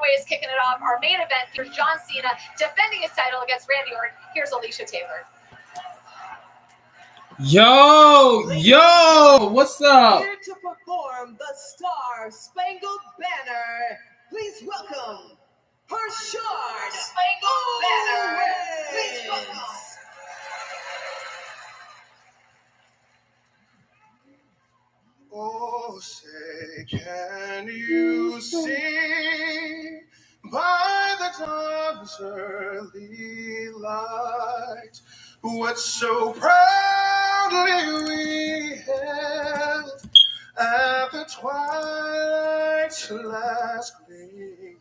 Anyways, kicking it off, our main event features John Cena defending his title against Randy Orton. Here's Alicia Taylor. Yo, what's up? Here to perform the Star Spangled Banner, please welcome her Star Spangled Banner. Please welcome. Oh, say, can you see by the dawn's early light what so proudly we held at the twilight's last gleaming,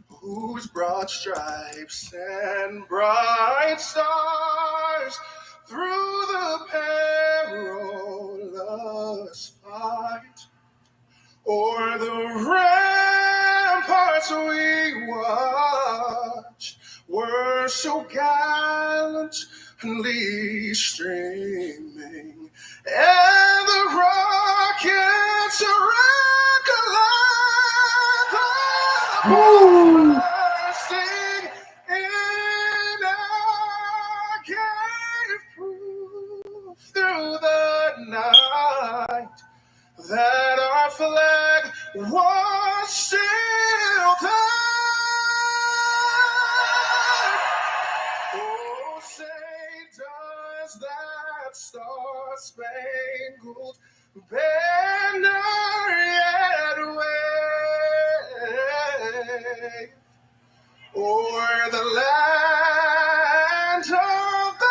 whose broad stripes and bright stars through the perilous fight o'er the ramparts we watched were so gallantly streaming, and the rockets bursting in our gave proof through the night that our flag was still there. Oh, say, does that star-spangled banner yet wave o'er the land of the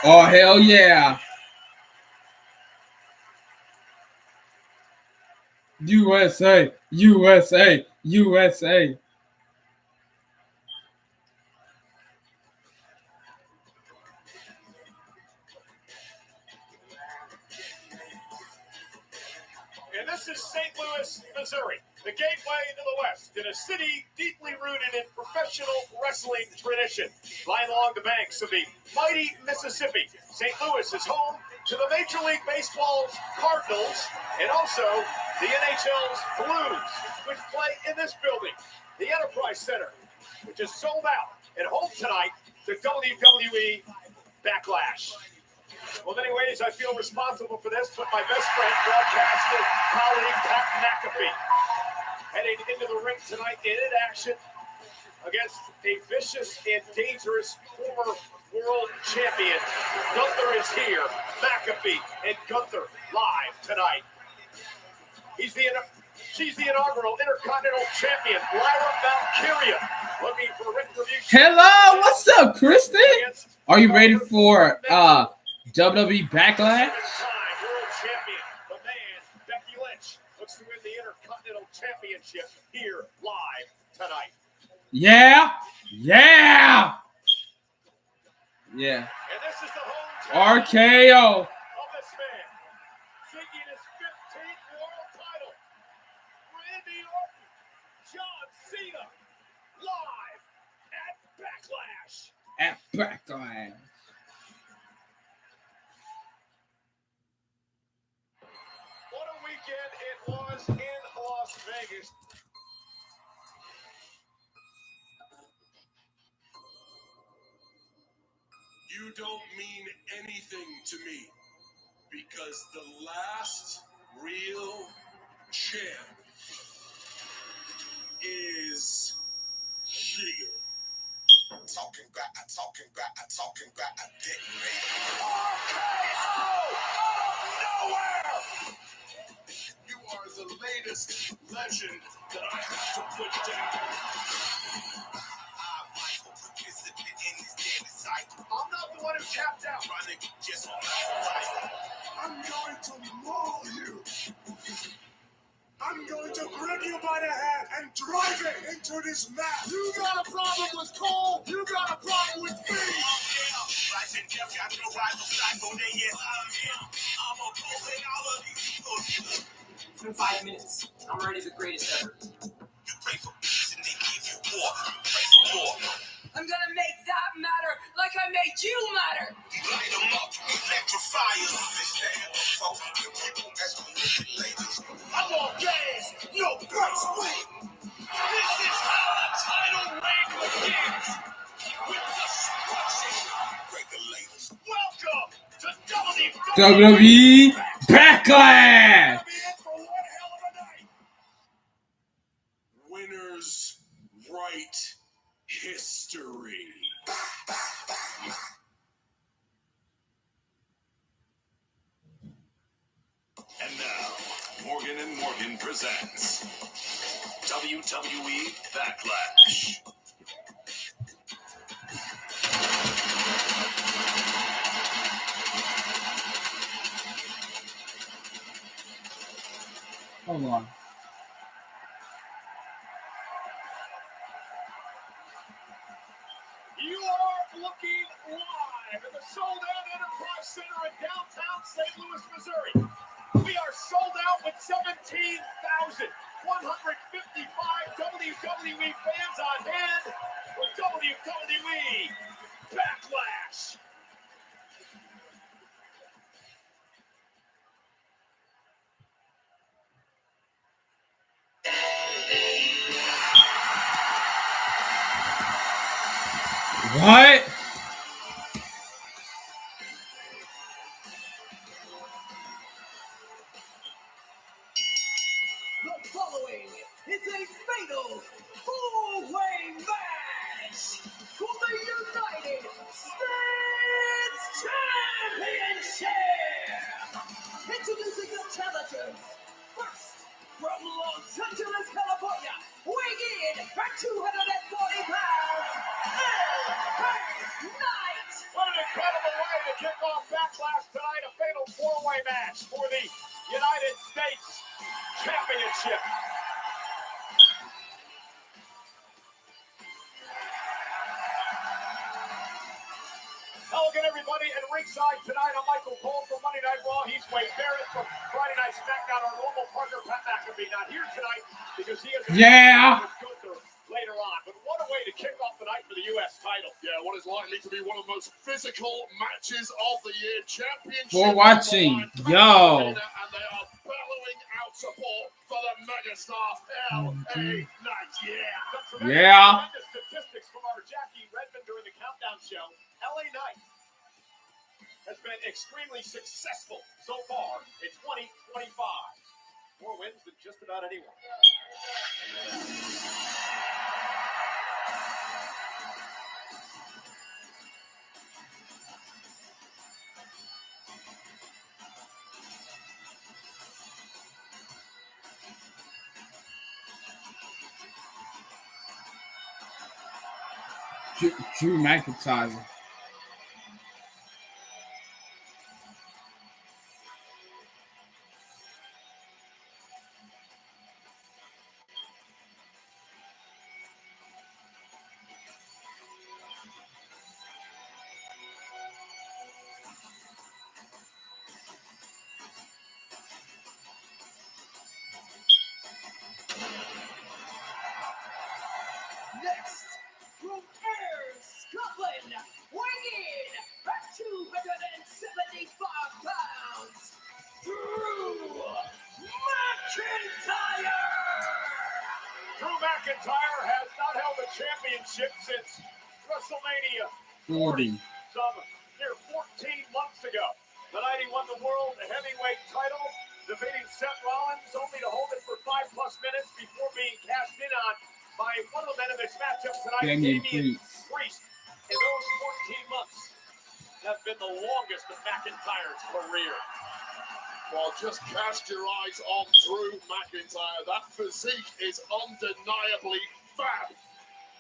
Oh, hell yeah. USA, USA, USA. And this is St. Louis, Missouri, the gateway to the West, in a city deeply rooted in professional wrestling tradition. Lying along the banks of the mighty Mississippi, St. Louis is home to the Major League Baseball's Cardinals and also the NHL's Blues, which play in this building, the Enterprise Center, which is sold out and home tonight to WWE Backlash. Well, in many ways, I feel responsible for this, but my best friend, broadcaster, colleague, Pat McAfee, heading into the ring tonight in action against a vicious and dangerous former world champion. Gunther is here. McAfee and Gunther live tonight. She's the inaugural Intercontinental Champion, Lyra Valkyria, looking for retribution. Hello, what's up, Kristen? Are you ready for WWE Backlash? World champion, the man, Becky Lynch, looks to win the Intercontinental Championship here live tonight. Yeah. And this is the home RKO. of this man, seeking his 15th world title, Randy Orton, John Cena, live at Backlash. What a weekend it was in Las Vegas. You don't mean anything to me because the last real champ is here. Talking back, I didn't make nowhere! You are the latest legend that I have to put down. I'm not the one who tapped out. I'm going to maul you. I'm going to grab you by the hand and drive it into this mat. You got a problem with Cole? You got a problem with me? Life and death got no rival side, so they yes, I'm him. I'm opposing all of these people. in 5 minutes. I'm already the greatest ever. You pray for peace and they give you war. Pray for war. I'm gonna make that matter like I made you matter. Light them up, electrify us. This damn for the people as manipulators. I want gas, no brakes, wait. This is how the title reign begins. With destruction, regulators. Welcome to WWE Backlash. Winners write history. And now, Morgan & Morgan presents WWE Backlash. Hold on. You are looking live at the Sold Out Enterprise Center in downtown St. Louis, Missouri. We are sold out with 17,155 WWE fans on hand for WWE Backlash. What? The following is a fatal four-way match for the United States Championship. Introducing the challengers. First, from Los Angeles, California, weighing in at 240 pounds, LA Knight. What an incredible way to kick off Backlash tonight, a fatal four-way match for the United States Championship. Hello again, everybody, at ringside tonight. I'm Michael Cole from Monday Night Raw. He's Wade Barrett from Friday Night SmackDown. Our normal partner, Pat McAfee, not here tonight because he has a later on. But what a way to kick off the night for the U.S. title. Yeah, what is likely to be one of the most physical matches of the year. Championship. For watching, yo. And they are bellowing out support for the megastar LA Knight. Yeah. Yeah. Tremendous statistics from our Jackie Redmond during the countdown show. LA Knight has been extremely successful so far in 2025. More wins than just about anyone. Drew McIntyre. Next, from Ayr, Scotland, weighing in at 275 pounds, Drew McIntyre. Drew McIntyre has not held a championship since WrestleMania 40. some near 14 months ago. The night he won the World Heavyweight title, defeating Seth Rollins, only to hold it for 5+ minutes before being cashed in on by one of the men in this matchup tonight, Damian Priest. And those 14 months have been the longest of McIntyre's career. Well, just cast your eyes on Drew McIntyre. That physique is undeniably fab.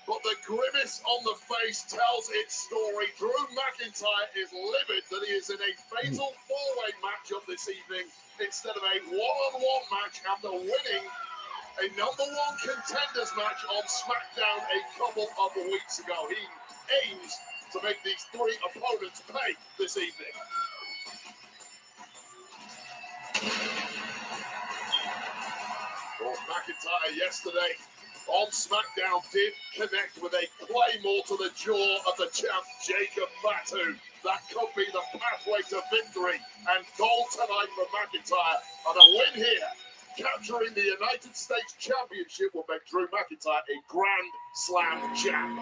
But the grimace on the face tells its story. Drew McIntyre is livid that he is in a fatal four-way matchup this evening instead of a one-on-one match after winning a #1 contenders match on SmackDown a couple of weeks ago. He aims to make these three opponents pay this evening. McIntyre yesterday on SmackDown did connect with a claymore to the jaw of the champ Jacob Fatu. That could be the pathway to victory and gold tonight for McIntyre. And a win here, capturing the United States Championship, will make Drew McIntyre a Grand Slam champ.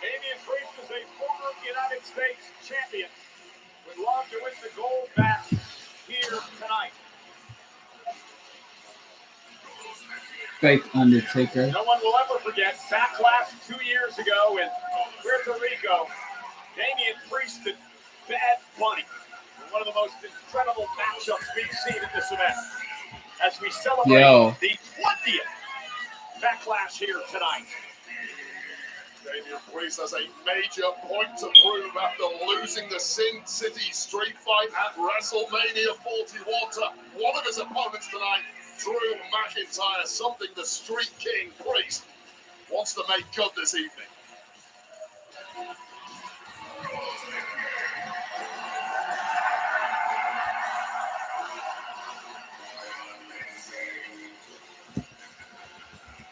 Damian Priest is a former United States champion. Would love to win the gold back here tonight. Fake Undertaker. No one will ever forget Backlash 2 years ago in Puerto Rico. Damian Priest and Bad Bunny. One of the most incredible matchups we've seen at this event. As we celebrate the 20th Backlash here tonight. Damian Priest has a major point to prove after losing the Sin City Street Fight at WrestleMania 41 to one of his opponents tonight, Drew McIntyre, something the Street King Priest wants to make good this evening.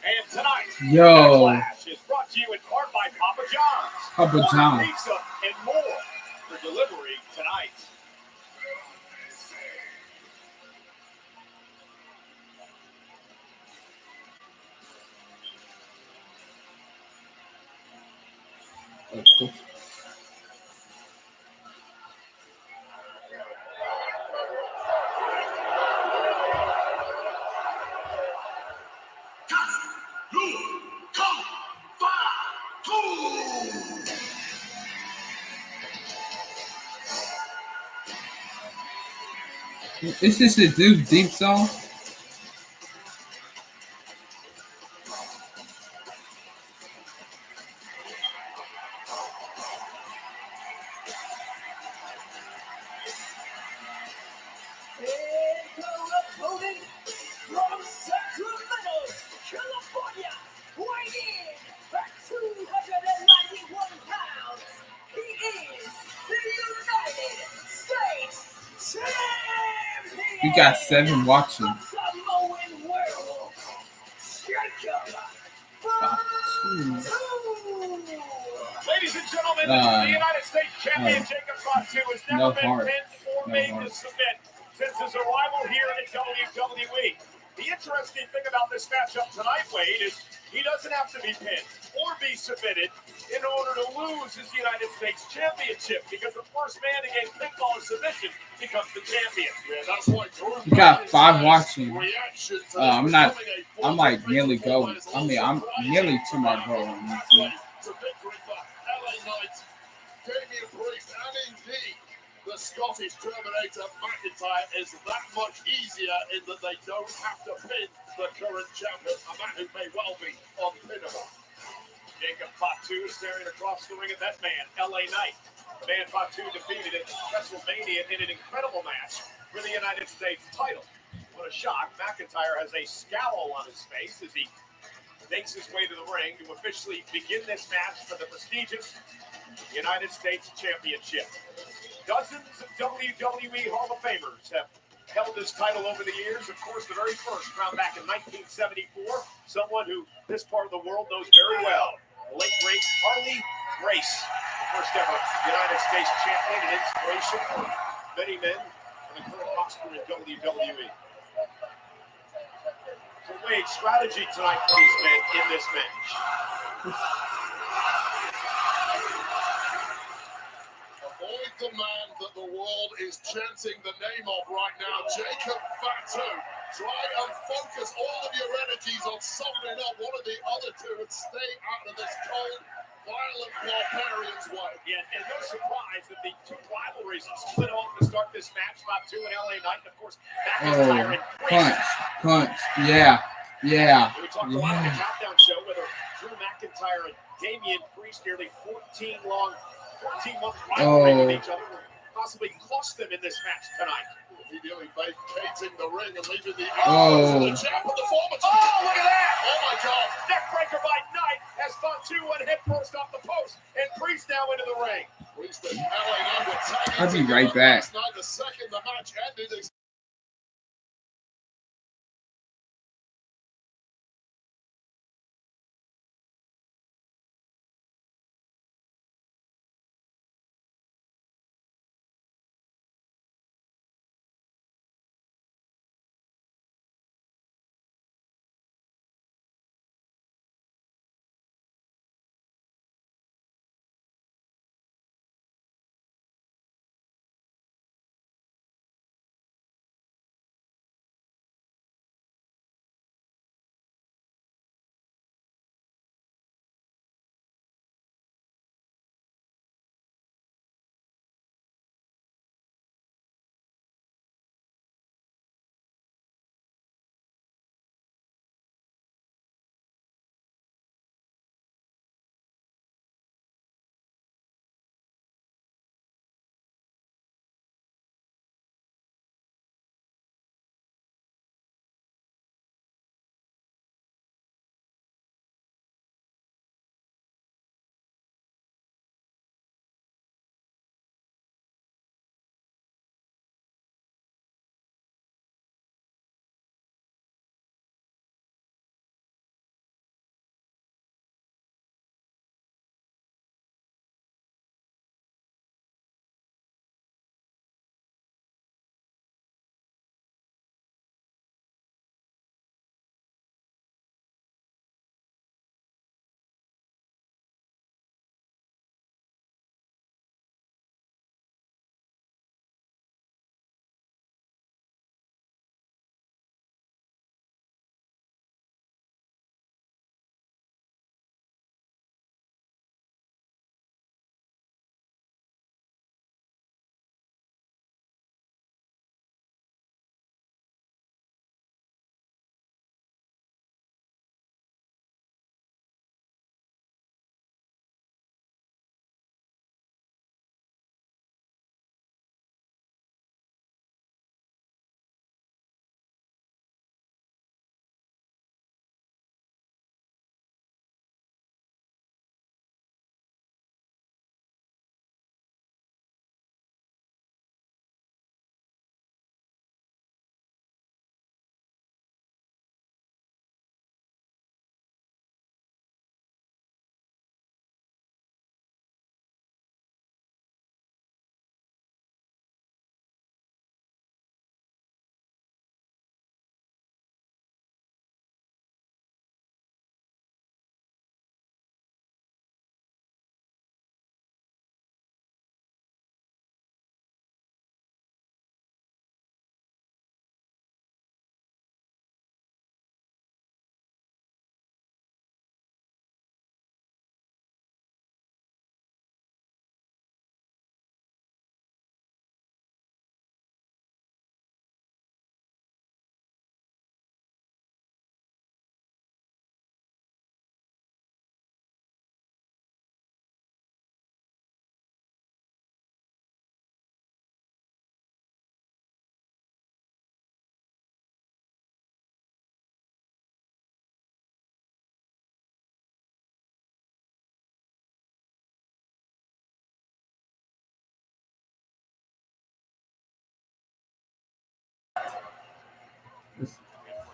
And tonight, Backlash is brought to you in part by Papa John's. Papa John's. Pizza and more for delivery tonight. Is this his new deep song? From Sacramento, California, weighing in at 291 pounds, he is the United States Champion. We got 7 watching. of Samoan World, Jacob Fatu. Ladies and gentlemen, the United States champion Jacob Fatu has never been heart. pinned or made to submit since his arrival here at WWE. The interesting thing about this matchup tonight, Wade, is he doesn't have to be pinned or be submitted in order to lose his United States Championship, because the first man to gain pinfall or submission becomes the champion. Yeah, that's why Drew We got 5 watching. reaction to I'm like nearly going. is I'm also nearly to my goal. to victory for LA Knight, Damian Priest, and indeed the Scottish Terminator McIntyre is that much easier in that they don't have to pin the current champion, a man who may well be unpinnable. Jacob Fatu staring across the ring at that man, LA Knight. The man Fatu defeated at WrestleMania in an incredible match for the United States title. What a shock. McIntyre has a scowl on his face as he makes his way to the ring to officially begin this match for the prestigious United States Championship. Dozens of WWE Hall of Famers have held this title over the years. Of course, the very first, crowned back in 1974, someone who this part of the world knows very well, the late great Harley Race, the first ever United States champion and inspiration for many men in the current roster in WWE. So, Wade, strategy tonight for these men in this match. Avoid the man that the world is chanting the name of right now, Jacob Fatu. Try and focus all of your energies on softening up one of the other two and stay out of this cold, violent barbarian's way. Yeah, and no surprise that the two rivalries split off to start this match, Fatu and LA Knight, and of course, McIntyre and Priest. Punch. Yeah. We talked a lot on the Countdown show whether Drew McIntyre and Damian Priest, nearly 14-month rivalry with each other, will possibly cost them in this match tonight. Immediately vacating the ring and leaving the to the champ of the former. Oh, look at that! Oh my God! Neckbreaker by Knight as Fatu went head first off the post, and Priest now into the ring. Priest and LA Knight were tagging I'll be together right back. last night. The second the match ended.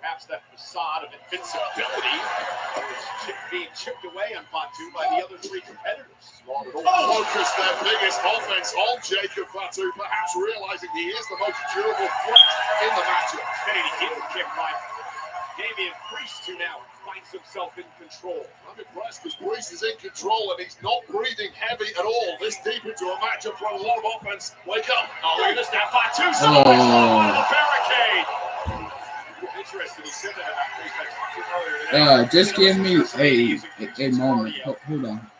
Perhaps that facade of invincibility is being chipped away on Fatu by the other three competitors. Focus their biggest offense on Jacob Fatu, perhaps realizing he is the most durable threat in the matchup. Kennedy hit the kick by Damian Priest, who now finds himself himself in control. I'm impressed because Breeze is in control and he's not breathing heavy at all. This deep into a matchup for a lot of offense. Wake up. Oh, look at this now. 5-2. Celebrates on the barricade. Interesting. He said that about Breeze. I talked to him earlier. Just give me a moment. Hold on.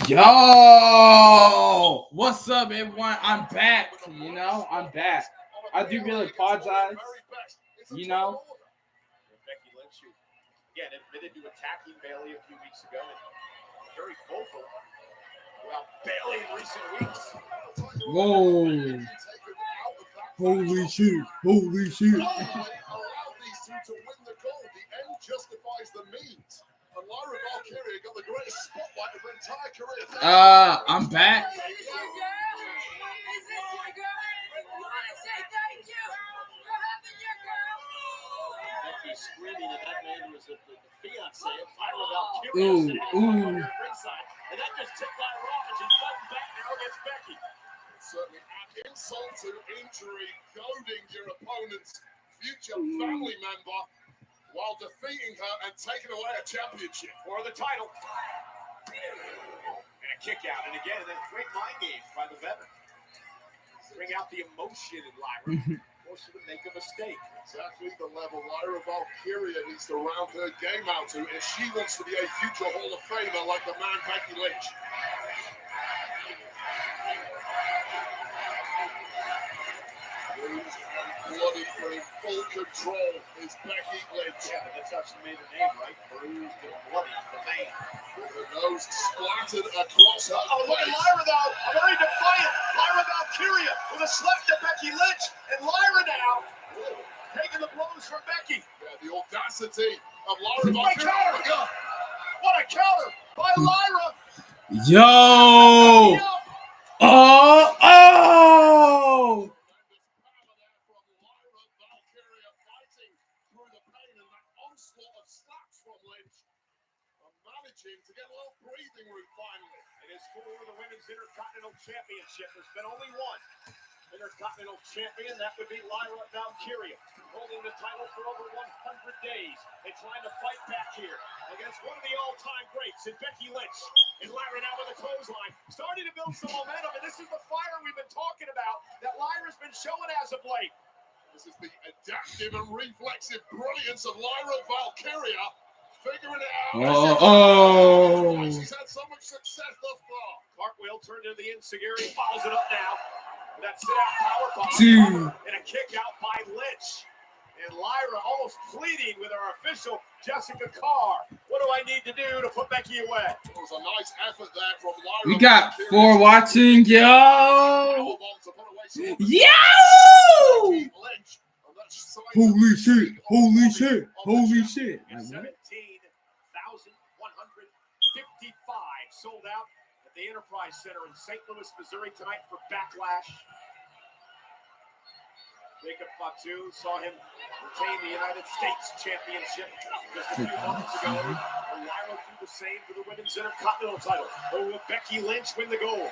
Yo, what's up, everyone? I'm back. I'm back. I do really apologize. Becky Lynch, who again admitted to attacking Bailey a few weeks ago, and very vocal about Bailey in recent weeks. Whoa! Holy shit! Holy shit! Allow these two to win the gold. The end justifies the means. And Lyra Valkyria got the greatest spotlight of her entire career. I'm back. Becky screaming at that man who was the fiance of Lyra Valkyria. Ooh, ooh. And that just tipped Lyra off, and she's fighting back now against Becky. Certainly add insult to injury, goading your opponent's future family member while defeating her and taking away a championship. For the title. And a kick out. And again, a great mind games by the veteran. Bring out the emotion in Lyra. Force her to make a mistake. Exactly the level Lyra Valkyria needs to round her game out to if she wants to be a future Hall of Famer like the man Becky Lynch. Bloody but in full control is Becky Lynch. Yeah, but that's how she made her name, right? Bruised and bloody, the vein. With her nose splattered across her Oh, look at face. Lyra though. A very defiant Lyra Valkyria with a slap to Becky Lynch. And Lyra now taking the blows from Becky. Yeah, the audacity of Lyra What a Valkyria. counter! What a counter by Lyra! Yo! Oh! To get a little breathing room finally. It is for the Women's Intercontinental Championship. There's been only one Intercontinental Champion. That would be Lyra Valkyria, holding the title for over 100 days. And trying to fight back here against one of the all-time greats in Becky Lynch. And Lyra now with a clothesline, starting to build some momentum. And this is the fire we've been talking about that Lyra's been showing as of late. This is the adaptive and reflexive brilliance of Lyra Valkyria. Figuring it out. Oh! She's had so much success thus far. Cartwheel turned into the Insecurity, follows it up now. That sit-out powerbomb. Two. And a kick out by Lynch. And Lyra almost pleading with our official Jessica Carr. What do I need to do to put Becky away? It was a nice effort there from Lyra. We got Valkyria. 4 watching. Yo! Powerbomb to put away some of the Yo! Lynch. And that's signs Holy of shit! the Holy of the shit! Holy shit! 17,155 sold out at the Enterprise Center in St. Louis, Missouri tonight for Backlash. Jacob Fatu saw him retain the United States Championship just a few months ago. And Lyra do the same for the Women's Intercontinental title. Or will Becky Lynch win the gold?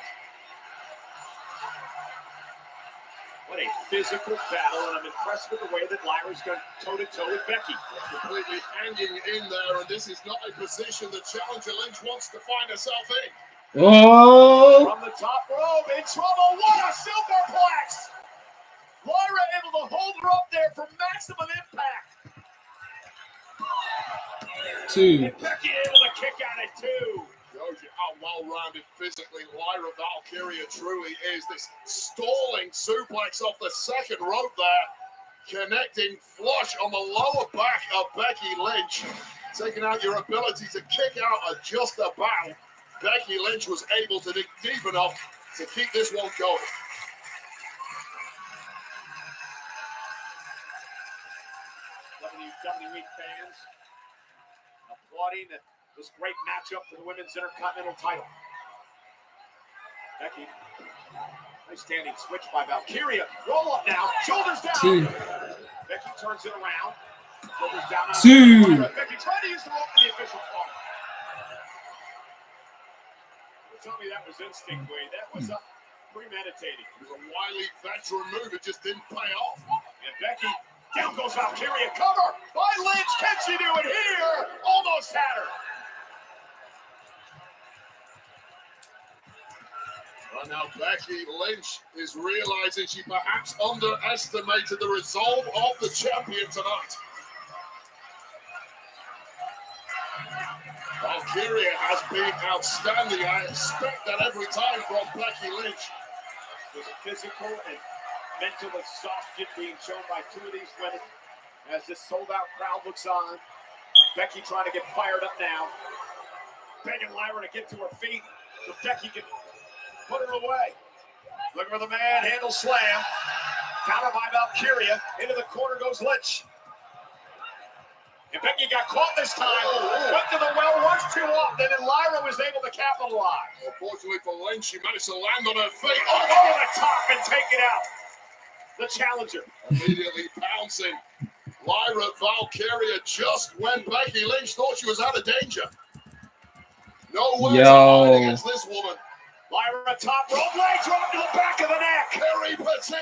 What a physical battle, and I'm impressed with the way that Lyra's gone toe-to-toe with Becky. completely hanging in there, and this is not a position that Challenger Lynch wants to find herself in. Oh! From the top rope, in trouble. What a superplex! Lyra able to hold her up there for maximum impact. 2. And Becky able to kick out at 2. Shows you how well-rounded physically Lyra Valkyria truly is. This stalling suplex off the second rope there, connecting flush on the lower back of Becky Lynch, taking out your ability to kick out at just about. Becky Lynch was able to dig deep enough to keep this one going. WWE fans applauding this great matchup for the Women's Intercontinental title. Becky, nice standing switch by Valkyria. Roll up now, shoulders down. 2. Becky turns it around. Shoulders down. 2. Becky trying to use the rope in the official corner. Tell me that was instinct, Wade. That was premeditated. It was a wily veteran move. It just didn't pay off. And Becky, down goes Valkyria. Cover by Lynch. Can she do it here? Almost had her. Right now, Becky Lynch is realizing she perhaps underestimated the resolve of the champion tonight. Valkyria has been outstanding. I expect that every time from Becky Lynch. There's a physical and mental exhaustion being shown by two of these women as this sold-out crowd looks on. Becky trying to get fired up now. Begging Lyra to get to her feet so Becky can put her away. Looking for the manhandle slam. Counter by Valkyria. Into the corner goes Lynch. And Becky got caught this time. Went to the well once too often, and Lyra was able to capitalize. Unfortunately for Lynch, she managed to land on her feet. Over the top and take it out. The challenger. Immediately pouncing. Lyra Valkyria just when Becky Lynch thought she was out of danger. Nowhere to hide against this woman. Lyra top rope, leg drop to the back of the neck. Kerry Patia.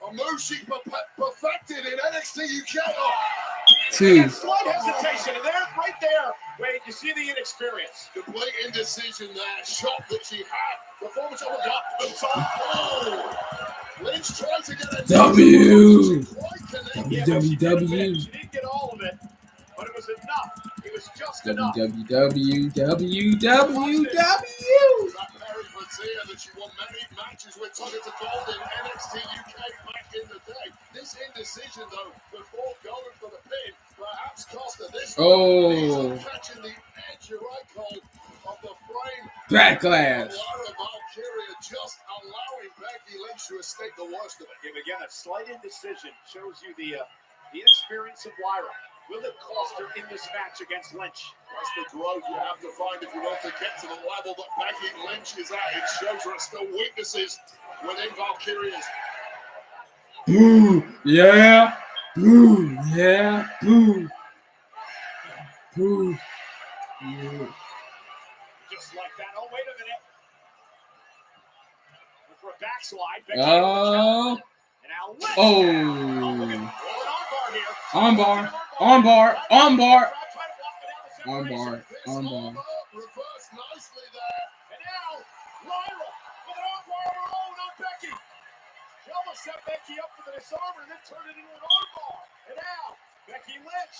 A move she perfected in NXT UK. Slight hesitation, and there, right there, Wade, you see the inexperience. Complete indecision there. Shot that she had. Performance overgot. Lynch tried to get a W. She didn't get all of it, but it was enough. It was just enough. WWW. That Perry Patia that she won many matches with Tony to Gold in NXT UK back in the day. This indecision, though, before going for the pin, perhaps cost her this. Oh. Catching the edge, you're right, Cole, of the frame. Backlash. Lyra Valkyria just allowing Becky Lynch to escape the worst of it. And again, a slight indecision shows you the inexperience of Lyra. Will it cost her in this match against Lynch? That's the growth you have to find if you want to get to the level that Becky Lynch is at. It shows there are still weaknesses within Valkyria's. Boo. Yeah. Boo. Yeah. Boo. Boo. Yeah. Just like that. Oh, wait a minute. Look for a backslide. Becky Oh. and now Lynch. Oh. Look at armbar here. Armbar. Armbar. Armbar. Armbar. Armbar. Reverse nicely there. And now, Lyra with an armbar of her own on Becky. She almost set Becky up for the disarmer and then turned it into an armbar. And now, Becky Lynch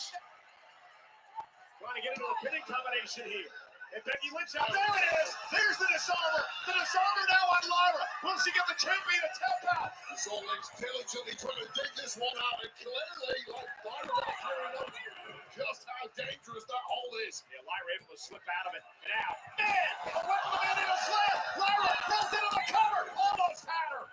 trying to get into a pinning combination here. And Becky Lynch out there it is. There's the disarmer. The disarmer now on Lyra. Will she get the champion to tap out? You saw Lynch diligently trying to dig this one out, and clearly, like Lyra Valkyria knows just how dangerous that hole is. Yeah, Lyra able to slip out of it. And now, man, a weapon of man in a slam. Lyra rolls into the cover. Almost had her.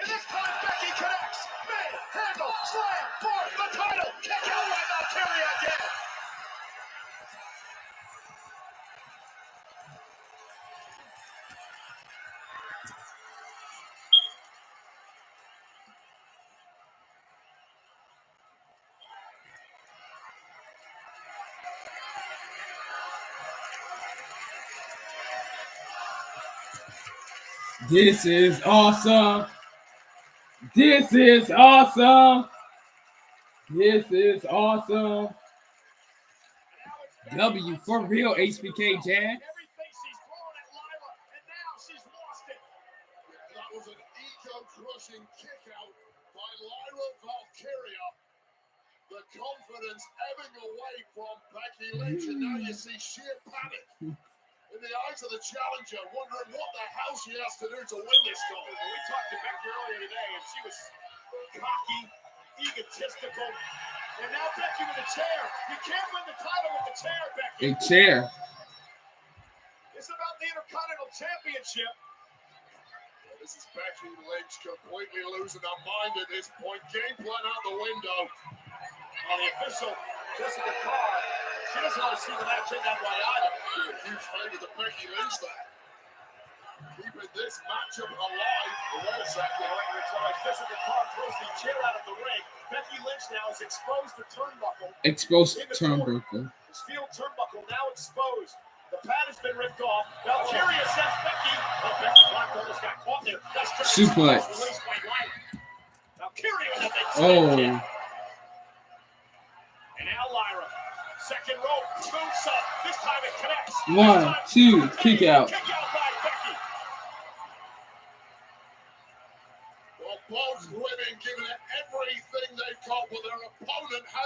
And this time Becky connects. Man, handle, slam for the title. Kick out by Valkyria again. This is awesome. This is awesome. This is awesome. W for real, HBK Jazz. Everything she's throwing at Lyra, and now she's lost it. That was an ego-crushing kick out by Lyra Valkyria. The confidence ebbing away from Becky Lynch, and now you see sheer panic in the eyes of the challenger, wondering what the hell she has to do to win this goal. We talked to Becky earlier today, and she was cocky, egotistical, and now Becky with a chair. You can't win the title with a chair, Becky. A chair. It's about the Intercontinental Championship. This is Becky Lynch completely losing her mind at this point. Game plan out the window. On the official, Jessica Carr, she doesn't want to see the match in that way either. Doing a huge favor to Becky Lynch there. Keeping this matchup alive. Wait a second. Jessica Carr throws the chair out of the ring. Becky Lynch now has exposed the turnbuckle. Exposed turnbuckle. The steel turnbuckle now exposed. The pad has been ripped off. Valkyria sends Becky. Oh, Becky Black almost got caught there. Suplex. Valkyria with a big Oh. And now Lyra. Second rope. Moonsault. This time it connects. 1, 2, kick out. Kick out by Becky. Well, both women giving it everything they've got, but their opponent has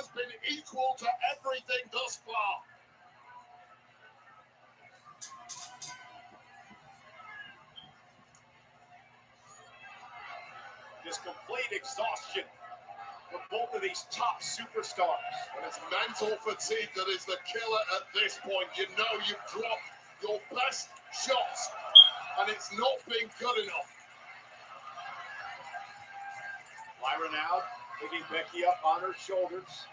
these top superstars. And it's mental fatigue that is the killer at this point. You know you've dropped your best shots, and it's not been good enough. Lyra now picking Becky up on her shoulders.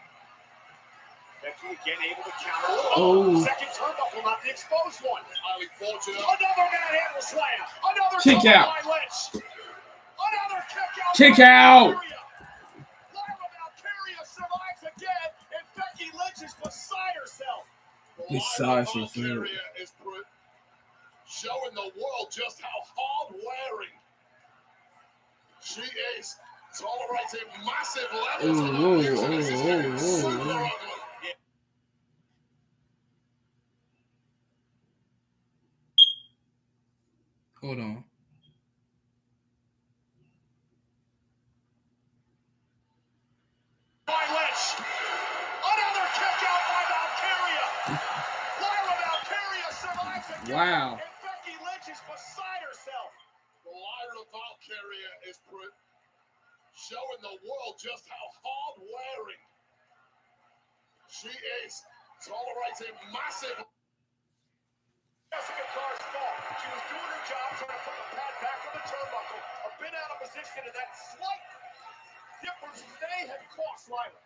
Becky again able to counter. Oh. Second turnbuckle, not the exposed one. Highly fortunate. Another manhandle slam. Another Kick out. by Lynch. Another Kick by out. Valkyria. Lyra Valkyria survives again, and Becky Lynch is beside herself. Beside Lyra herself. Valkyria is showing the world just how hard-wearing she is. Tolerating massive levels of abuse, and this is getting super ugly. Hold on. By Lynch. Another kick out by Valkyria. Lyra Valkyria survives again. Wow. And Becky Lynch is beside herself. Lyra Valkyria is showing the world just how hard-wearing she is. Tolerating massive. Jessica Carr's fault. She was doing her job, trying to put the pad back on the turnbuckle. A bit out of position, and that slight difference may have cost Lyra.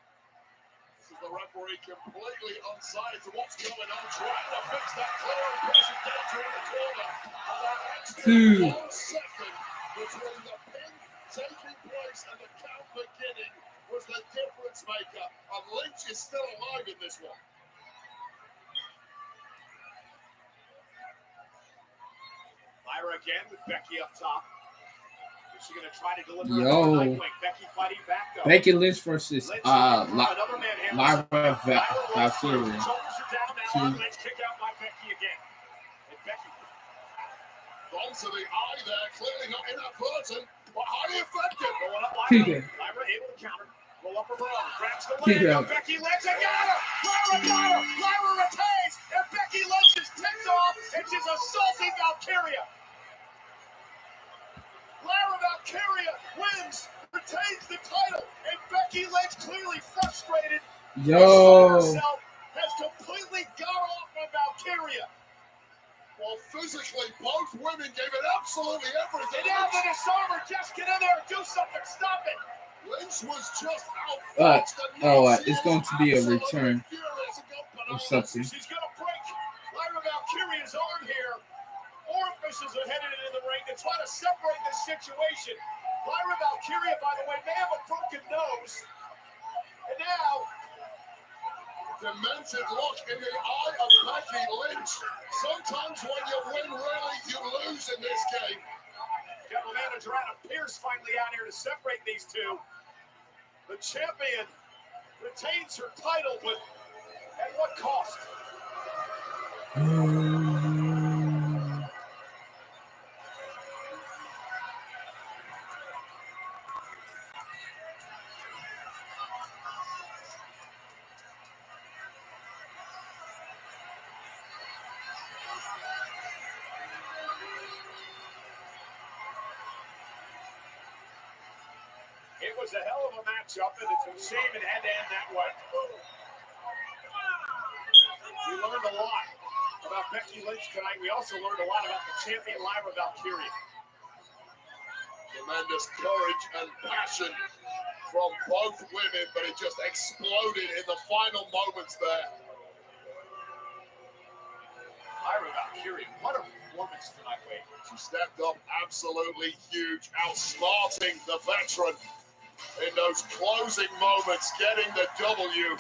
This is the referee completely unsighted to what's going on, trying to fix that clear and present danger in the corner. And that extra 1 second between the pin taking place and the count beginning was the difference maker. And Lynch is still alive in this one. Lyra again with Becky up top. Is she going to try to deliver Yo. a right wing? Becky fighting back though. Becky Lynch versus Lynch Lyra another manhandle. Valkyria. Shoulders are down now. Lynch kick out by Becky again. And Becky Onto the eye there, clearly not inadvertent, but highly effective. rolling up Kick Lyra. it. Lyra able to counter. Roll up her arm. Grabs the Kick leg. out. Becky Lynch and got her. Lyra got her. Lyra retains. And Becky Lynch is tipped off. And she's assaulting Valkyria. Lyra Valkyria wins, retains the title, and Becky Lynch, clearly frustrated, Yo. herself, has completely got off on Valkyria. Well, physically, both women gave it absolutely everything. And now the disarmer, just get in there and do something, stop it. Lynch was just out. It's going to be a return or something. She's going to break Lyra Valkyria's arm here. Orifices are headed into the ring to try to separate this situation. Lyra Valkyria, by the way, may have a broken nose. And now, demented look in the eye of Becky Lynch. Sometimes when you win, really, you lose in this game. General Manager Adam Pearce finally out here to separate these two. The champion retains her title, but at what cost? It was a hell of a matchup, and it's a shame it had to end that way. We learned a lot about Becky Lynch tonight. We also learned a lot about the champion Lyra Valkyria. Tremendous courage and passion from both women, but it just exploded in the final moments there. Lyra Valkyria, what a performance tonight, Wade. She stepped up absolutely huge, outsmarting the veteran in those closing moments, getting the W.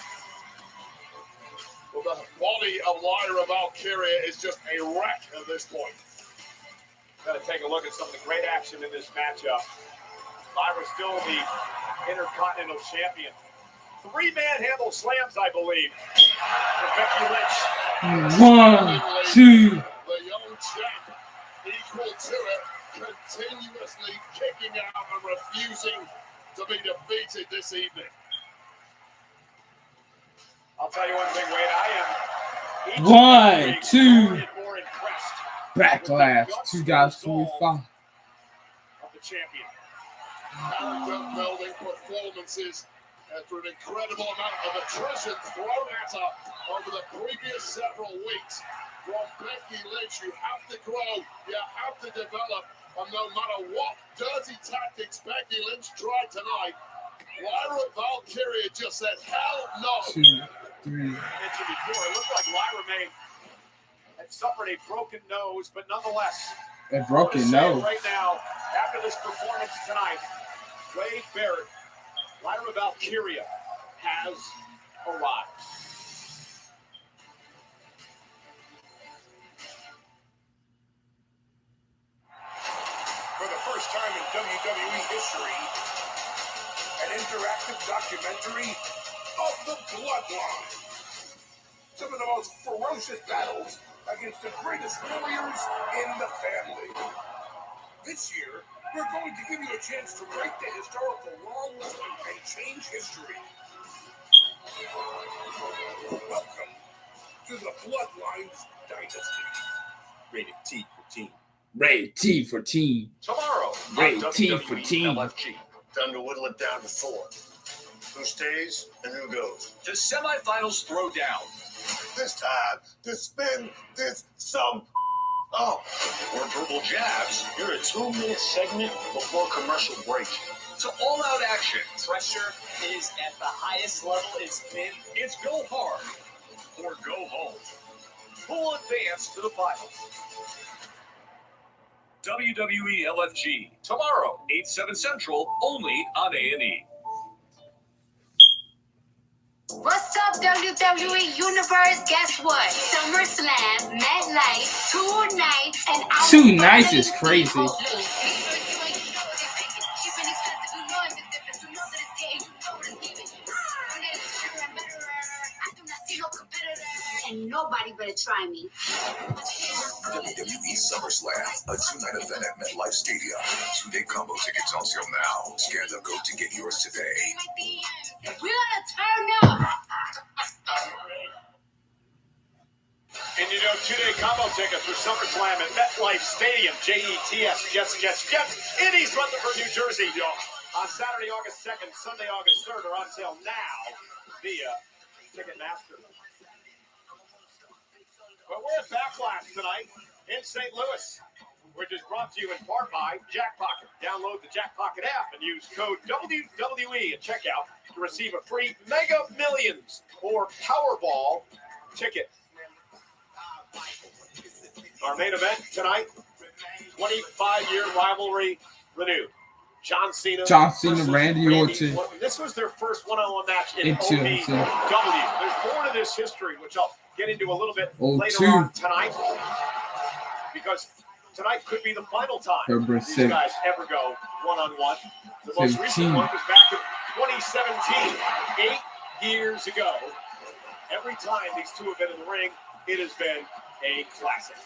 Well, the body of Lyra Valkyria is just a wreck at this point. Got to take a look at some of the great action in this matchup. Lyra still the Intercontinental Champion. 3 manhandle slams, I believe, for Becky Lynch. 1, 2. The young champ, equal to it, continuously kicking out and refusing to be defeated this evening. I'll tell you one thing, Wade. I am 1, 2. more and more impressed Backlash 2025. of the champion. Character building performances after an incredible amount of attrition thrown at her over the previous several weeks. From Becky Lynch, you have to grow, you have to develop, and no matter what dirty tactics Becky Lynch tried tonight, Lyra Valkyria just said, hell no. 2, 3. Mentioned before, it looked like Lyra May had suffered a broken nose, but nonetheless, A broken nose. right now, after this performance tonight, Wade Barrett, Lyra Valkyria has arrived. For the first time in WWE history, an interactive documentary of the Bloodline. Some of the most ferocious battles against the greatest warriors in the family. This year, we're going to give you a chance to right the historical wrongs and change history. Welcome to the Bloodlines Dynasty. Rated T for Teen. Rated T for Teen. Tomorrow, Rated on T WWE for Teen. LFG. Time to whittle it down to 4. Who stays and who goes? The semifinals throwdown. This time to spin this some. Oh, Or verbal jabs. you're a 2-minute segment before commercial break. To all-out action. Pressure is at the highest level it's been. It's go hard or go home. Who will advance to the finals? WWE LFG. Tomorrow, 8/7 Central, only on A&E. What's up, WWE Universe? Guess what? SummerSlam, MetLife, 2 nights, and 2 nights is crazy. And nobody better try me. WWE SummerSlam, a 2-night event at MetLife Stadium. 2-day combo tickets on sale now. Scan the code to get yours today. We're gonna turn up. And you know, 2-day combo tickets for SummerSlam at MetLife Stadium, JETS, Jets, in East Rutherford, New Jersey, on Saturday, August 2nd, Sunday, August 3rd, are on sale now via Ticketmaster. But we're at Backlash tonight in St. Louis, which is brought to you in part by Jackpocket. Download the Jackpocket app and use code WWE at checkout to receive a free Mega Millions or Powerball ticket. Our main event tonight, 25-year rivalry renewed. John Cena, Randy Orton. This was their first one-on-one match in Into OVW. There's more to this history, which I'll get into a little bit later 02. on tonight, because tonight could be the final time February these 6th. guys ever go one-on-one. The most 15. recent one was back in 2017, 8 years ago. Every time these two have been in the ring, it has been a classic.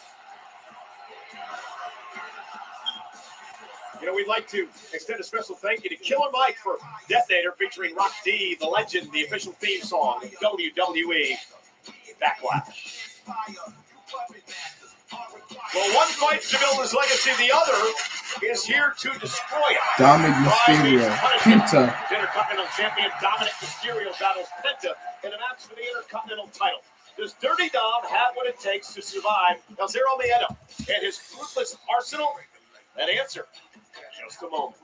You know, we'd like to extend a special thank you to Killer Mike for Detonator, featuring Rock D, the legend, the official theme song of WWE Backlash. Well, one fights to build his legacy, the other is here to destroy it. Dominic Mysterio. Penta. Intercontinental Champion Dominic Mysterio battles Penta in a match for the Intercontinental title. Does Dirty Dom have what it takes to survive El Zero Miedo and his ruthless arsenal? That answer in just a moment.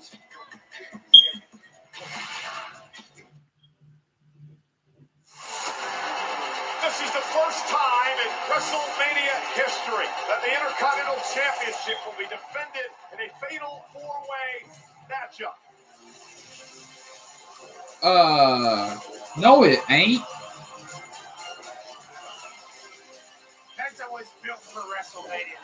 This is the first time in WrestleMania history that the Intercontinental Championship will be defended in a fatal 4-way matchup. No, it ain't. Penta was built for WrestleMania.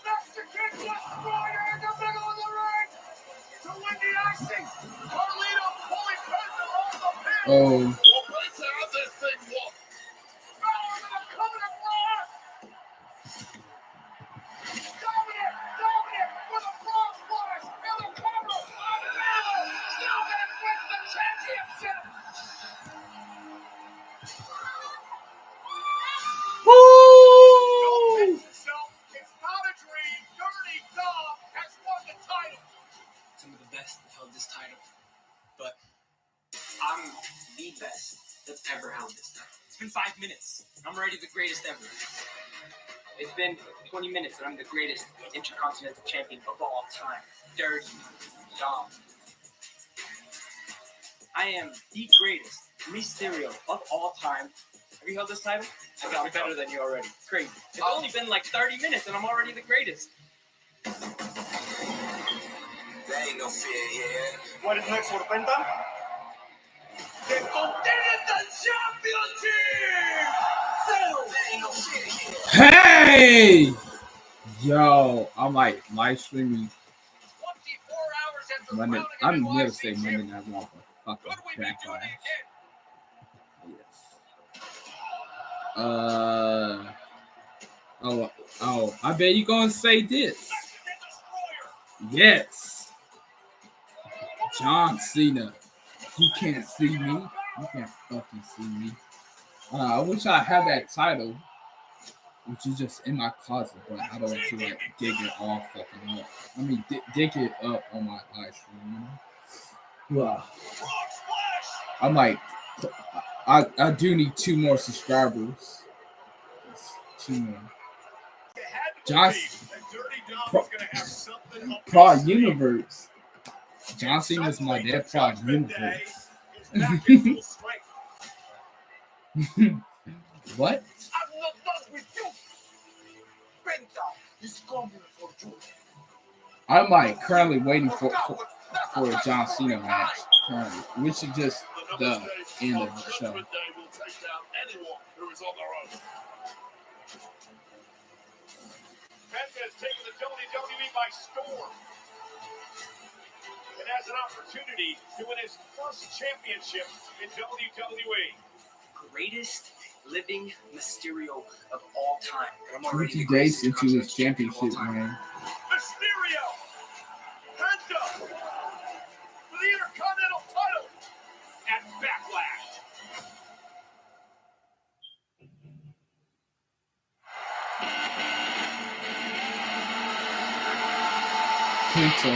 Master Kick Destroyer in the middle of the ring to win the icing. Carlito pulling Penta off the pin. Oh. Well, Penta had this thing won. Power to the covenant loss. Dominic with a frog splash and a cover on Balor. Dominic wins the championship. been 5 minutes. I'm already the greatest ever. It's been 20 minutes and I'm the greatest intercontinental champion of all time. Dirty Dom. I am the greatest Mysterio of all time. Have you held this title? I got better than you already. Crazy. It's only been like 30 minutes and I'm already the greatest. There ain't no fear here. What is next for Penta? The Continental Championship! Hey! Yo, I'm like live streaming 24 hours after Monday. crowning I'm him never YC say champion. Monday Night Raw, but Could fucking we be doing Backlash. it Yes. Oh, I bet you gonna say this. Yes. John Cena. You can't see me. You can't fucking see me. I wish I had that title, which is just in my closet, but I don't want to like dig it all fucking up. I mean, dig it up on my live stream, you know? Wow. I'm like, I do need 2 more subscribers. It's 2 more. John, Prod Universe. John Cena is my dad. Prod Universe. What? I'm not done with you. Penta is coming for you. I'm like currently waiting for a John Cena match, currently, which is just the end of the show. Penta has taken the WWE by storm and has an opportunity to win his first championship in WWE. Greatest living Mysterio of all time. And I'm already 20 the days greatest into his intercontinental champion of all championship, time. man. Mysterio! Penta! For the Intercontinental title at Backlash. Penta.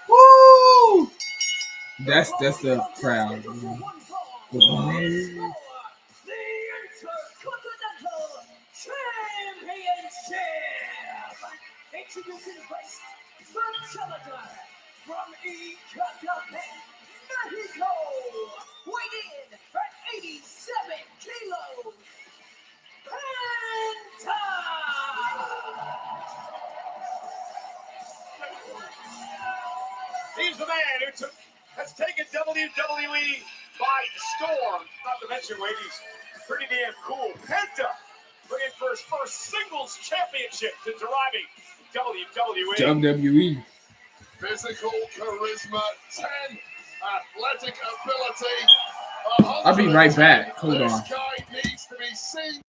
Woo! That's the crowd. Man. The Intercontinental Championship! Introducing first, the challenger from Ecatepec, Mexico, weighing in at 87 kilos, Penta! He's the man who has taken WWE by storm. Not to mention, Wade, he's pretty damn cool. Penta bringing for his first singles championship since arriving WWE. WWE. Physical charisma, 10 athletic ability. I'll be right back. Hold This on. guy needs to be seen.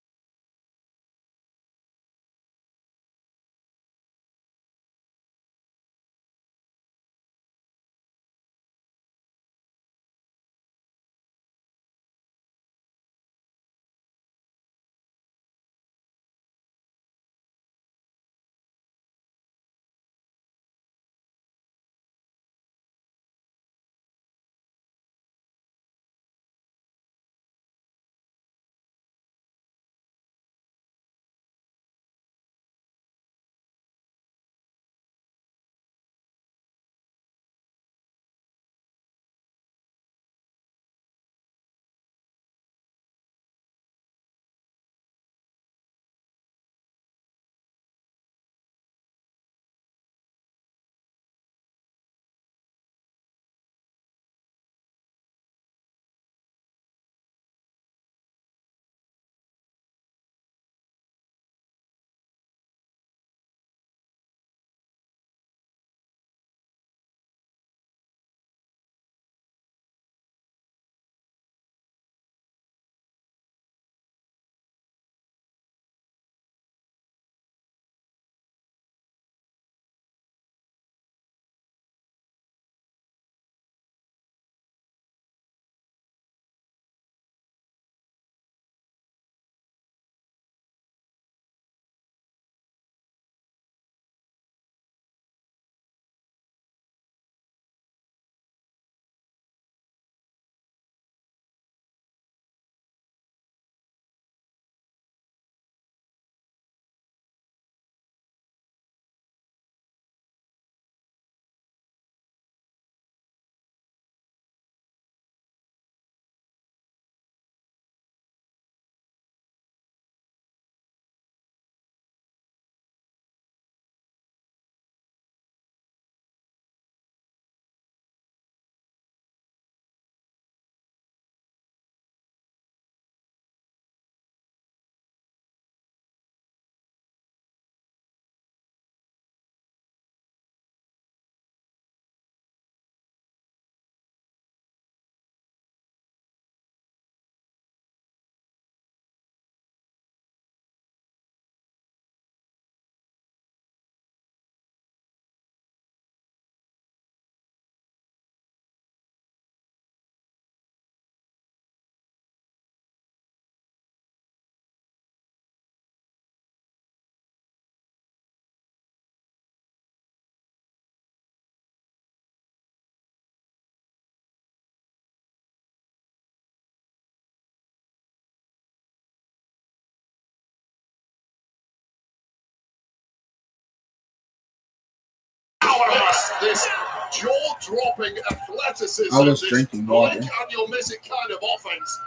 This jaw-dropping athleticism, I was this drinking blink water. and you'll miss it kind of offense.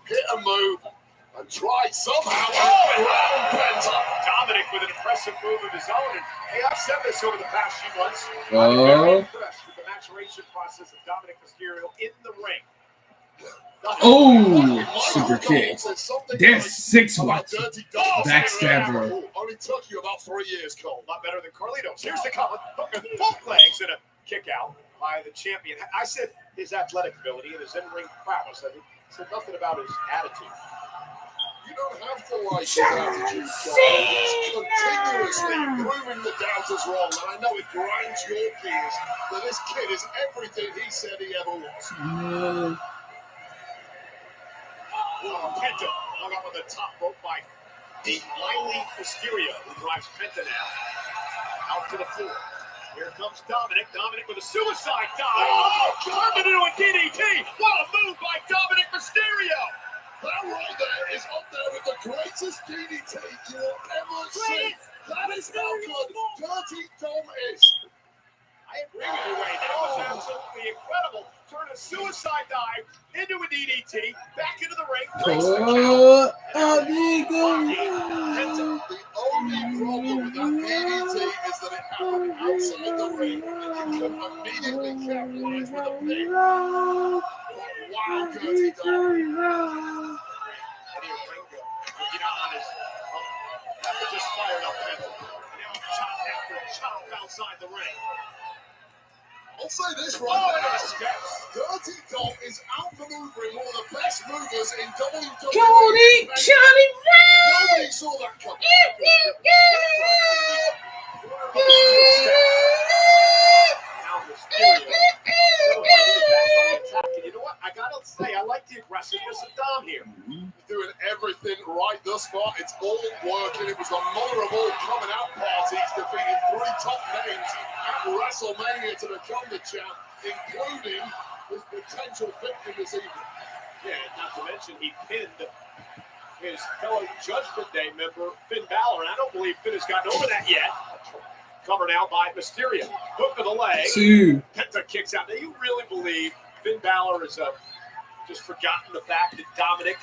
Hit a move and try somehow around Penta. Dominic with an impressive move of his own. And hey, I've said this over the past few months. Oh. I'm very impressed with the maturation process of Dominic Mysterio in the ring. Oh, super kick. There's 6 watts. Backstabber. Only took you about 3 years, Cole. A lot better than Carlitos. Here's the cover. Hook with both legs and a kick out by the champion. I said his athletic ability and his in-ring prowess. I said nothing about his attitude. You don't have to like his attitude, Cole. He's continuously proving the doubters wrong, and I know it grinds your gears that this kid is everything he said he ever was. Penta hung up on the top rope by the wily Mysterio, who drives Penta now out to the floor. Here comes Dominic. Dominic with a suicide dive. Oh, turned it into a DDT. What a move by Dominic Mysterio. That right there is up there with the greatest DDT you will ever see. That is how good Dirty Dom is. I agree with you, Ray. That was absolutely incredible. Turn a suicide dive into a DDT, back into the ring. Oh, The only problem with that DDT is that it happened outside the ring, and you can immediately capitalize with a pin. Wow, Dirty Dom. Just fired up and now chop after chop outside the ring. I'll say this right now. Dirty Dom is outmaneuvering one of the best movers in WWE. Nobody saw that coming. Now Mysterio. You know what? I gotta say, I like the aggressiveness of Dom here. He's doing everything right thus far. It's all working. It was the mother of all coming out parties, defeating 3 top names at WrestleMania to become the champ, including his potential victim this evening. Yeah, not to mention he pinned his fellow Judgment Day member, Finn Balor, and I don't believe Finn has gotten over that yet. Covered out by Mysterio. Hook of the leg. 2. Penta kicks out. Now, you really believe Finn Balor has just forgotten the fact that Dominic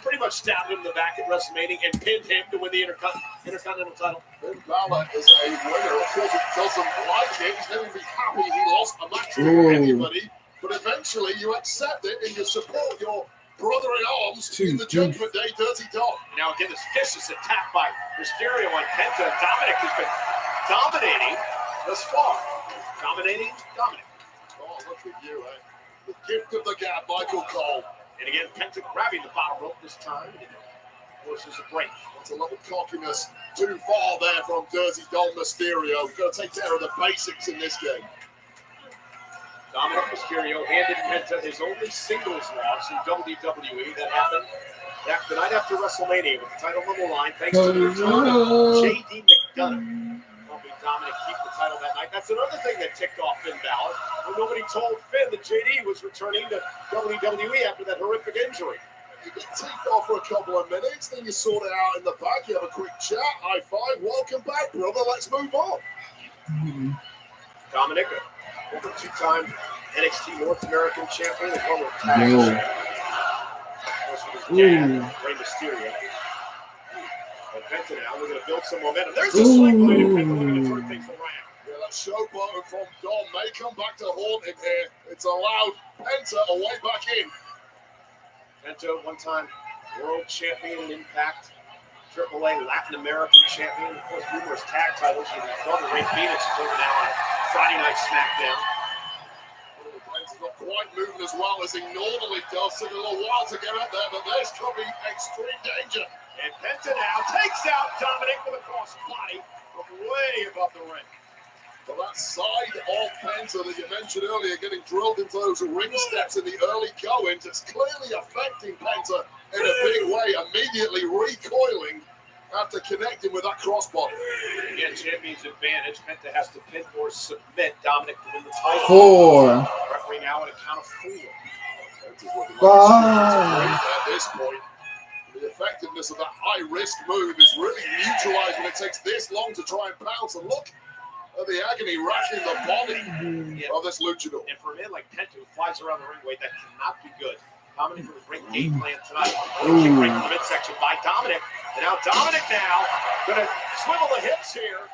pretty much stabbed him in the back at WrestleMania and pinned him to win the Intercontinental title? Finn Balor is a winner. Of course, he doesn't like it. He's never going to be happy he lost a match to anybody. But eventually, you accept it and you support your brother in arms in the Judgment Day, Dirty Dom. Now, again, this vicious attack by Mysterio on Penta. Dominic has been dominating thus far. Dominating. Oh, look at you, eh? The gift of the gab, Michael Cole. And again, Penta grabbing the bottom rope this time. Forces a break. That's a little cockiness too far there from Dirty Dom Mysterio. You've got to take care of the basics in this game. Dominic Mysterio handed Penta his only singles loss in WWE. That happened the night after WrestleMania with the title on the line, thanks to the return of J.D. McDonough. Helping Dominic keep the title that night. That's another thing that ticked off Finn Balor. When nobody told Finn that J.D. was returning to WWE after that horrific injury. You get ticked off for a couple of minutes, then you sort it out in the back, you have a quick chat, high five, welcome back, brother, let's move on. Dominic, over 2-time NXT North American champion, and former tag champion. Rey Mysterio. And Penta now, we're going to build some momentum. There's a cycle in Penta looking to turn things around. Yeah, that showboat from Dom may come back to haunt him here. It's allowed Penta a way back in. Penta, one-time world champion in Impact, AAA Latin American champion, of course, numerous tag titles with his brother Ray Phoenix is over now on Friday Night SmackDown. Penta's not quite moving as well as he normally does. Took a little while to get up there, but there's coming extreme danger. And Penta now takes out Dominic with a cross body from way above the ring. But that side of Penta that you mentioned earlier, getting drilled into those ring steps in the early goings, it's clearly affecting Penta in a big way, immediately recoiling after connecting with that crossbody. Again, champion's advantage. Penta has to pin or submit Dominic to win the title. 4. Referee now at a count of 4. Penta's looking 5. at this point. The effectiveness of that high-risk move is really neutralized when it takes this long to try and pounce. And look The agony racking the body of this luchador. And for a man like Penta, who flies around the ring weight, that cannot be good. Dominic with a great game plan tonight. Kick right in the midsection by Dominic. And now Dominic going to swivel the hips here.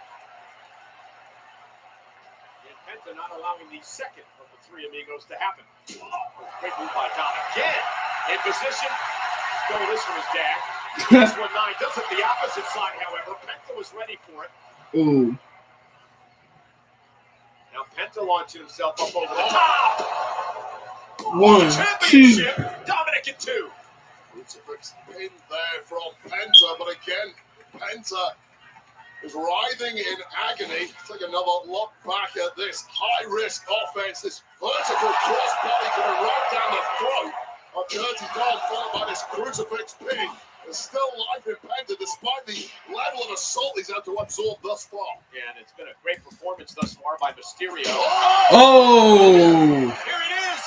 And Penta not allowing the second of the three amigos to happen. Great move by Dominic. Again, in position. Go this from his dad. This one 9 does it the opposite side, however. Penta was ready for it. Ooh. Now Penta launching himself up over the top. 1, 2. Dominic in 2. Crucifix pin there from Penta, but again, Penta is writhing in agony. Take another look back at this high-risk offense, this vertical crossbody coming right down the throat of Dirty Dog, followed by this crucifix pin. There's still life in Penta despite the level of assault he's had to absorb thus far. Yeah, and it's been a great performance thus far by Mysterio. Oh! Here it is!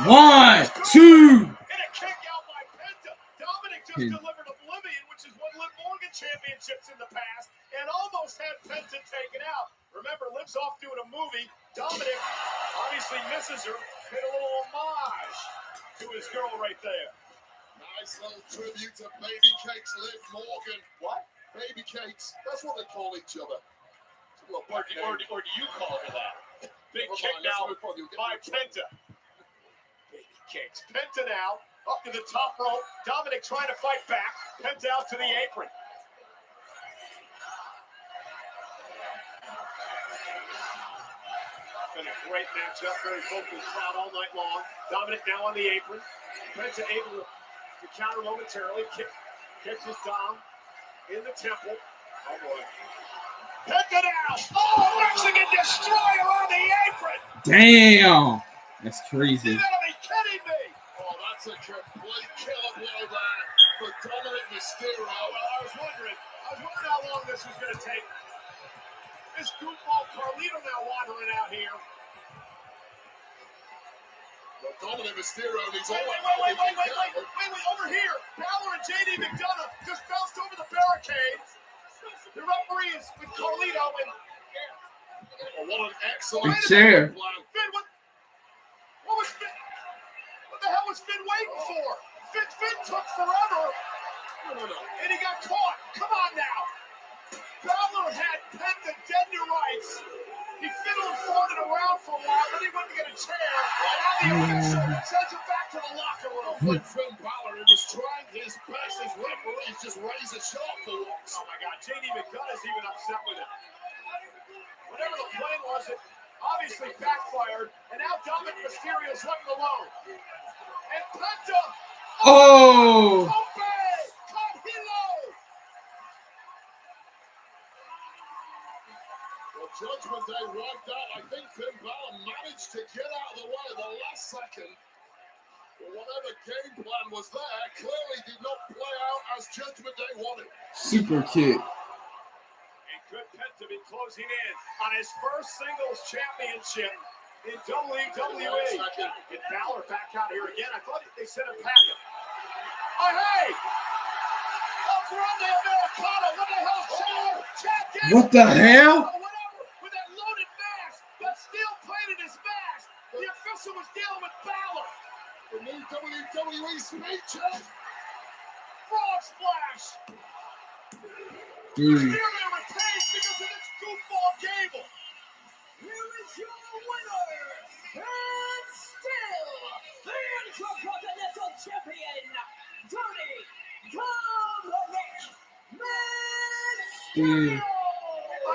1, 2. And a kick out by Penta. Dominic just delivered Oblivion, which is one Liv Morgan championships in the past, and almost had Penta taken out. Remember, Liv's off doing a movie. Dominic obviously misses her. Made a little homage to his girl right there. Nice little tribute to Baby Cakes Liv Morgan. What? Baby Cakes. That's what they call each other. Or do you call her that? Big kick now by Penta. Baby Cakes. Penta now up to the top rope. Dominic trying to fight back. Penta out to the apron. Been a great matchup. Very focused crowd all night long. Dominic now on the apron. Penta able to counter momentarily. Catches Dom in the temple. Oh boy. Penta now. Oh, Mexican destroyer on the apron. Damn. That's crazy. You gotta be kidding me. Oh, that's a complete killer blow there for Dominic Mysterio. Well, I was wondering how long this was going to take. This goofball Carlito now wandering out here. Well, Dominic Mysterio needs all Wait, over here. Balor and JD McDonough just bounced over the barricade. The referee is with Carlito and... Oh, what an excellent chair. plan. Finn, what was Finn? What the hell was Finn waiting for? Finn took forever. No. And he got caught. Come on now. Balor had Penta dead to rights. He fiddled and farted around for a while, then he went to get a chair. And now the official sends him back to the locker room. When Finn Balor was trying his best, his referees just raised a shot for once. Oh my God, JD McDonough's even upset with it. Whatever the plan was, it obviously backfired. And now Dominic Mysterio's left alone. And Penta. Oh! Judgment Day wiped out. I think Finn Balor managed to get out of the way at the last second. But whatever game plan was there clearly did not play out as Judgment Day wanted. Super kick. And could Penta be closing in on his first singles championship in WWE? Get Balor back out here again. I thought they sent him packing. Oh, hey! Up Grande Americana. What the hell? What the hell? The official was dealing with Balor. The new WWE speed check. Frog splash. Dude. Mysterio retains because of this goofball Gable. Here is your winner, and still the Intercontinental Champion, Tony Dominic Mysterio.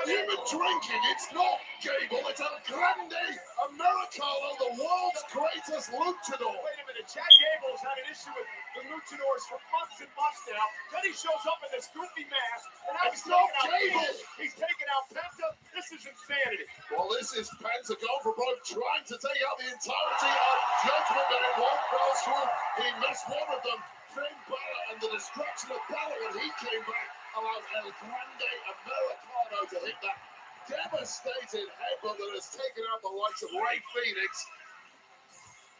You've been drinking. It's not Gable. It's El Grande Americano, the world's greatest luchador. Wait a minute. Chad Gable's had an issue with the luchadors for months and months now. Then he shows up in this goofy mask, and now he's taking out Penta. This is insanity. Well, this is Penta going for broke, trying to take out the entirety of Judgment Day in one fell swoop. He missed one of them. Finn Balor and the destruction of Balor when he came back allowed El Grande Americano to hit that devastating headbutt that has taken out the likes of Rey Fenix.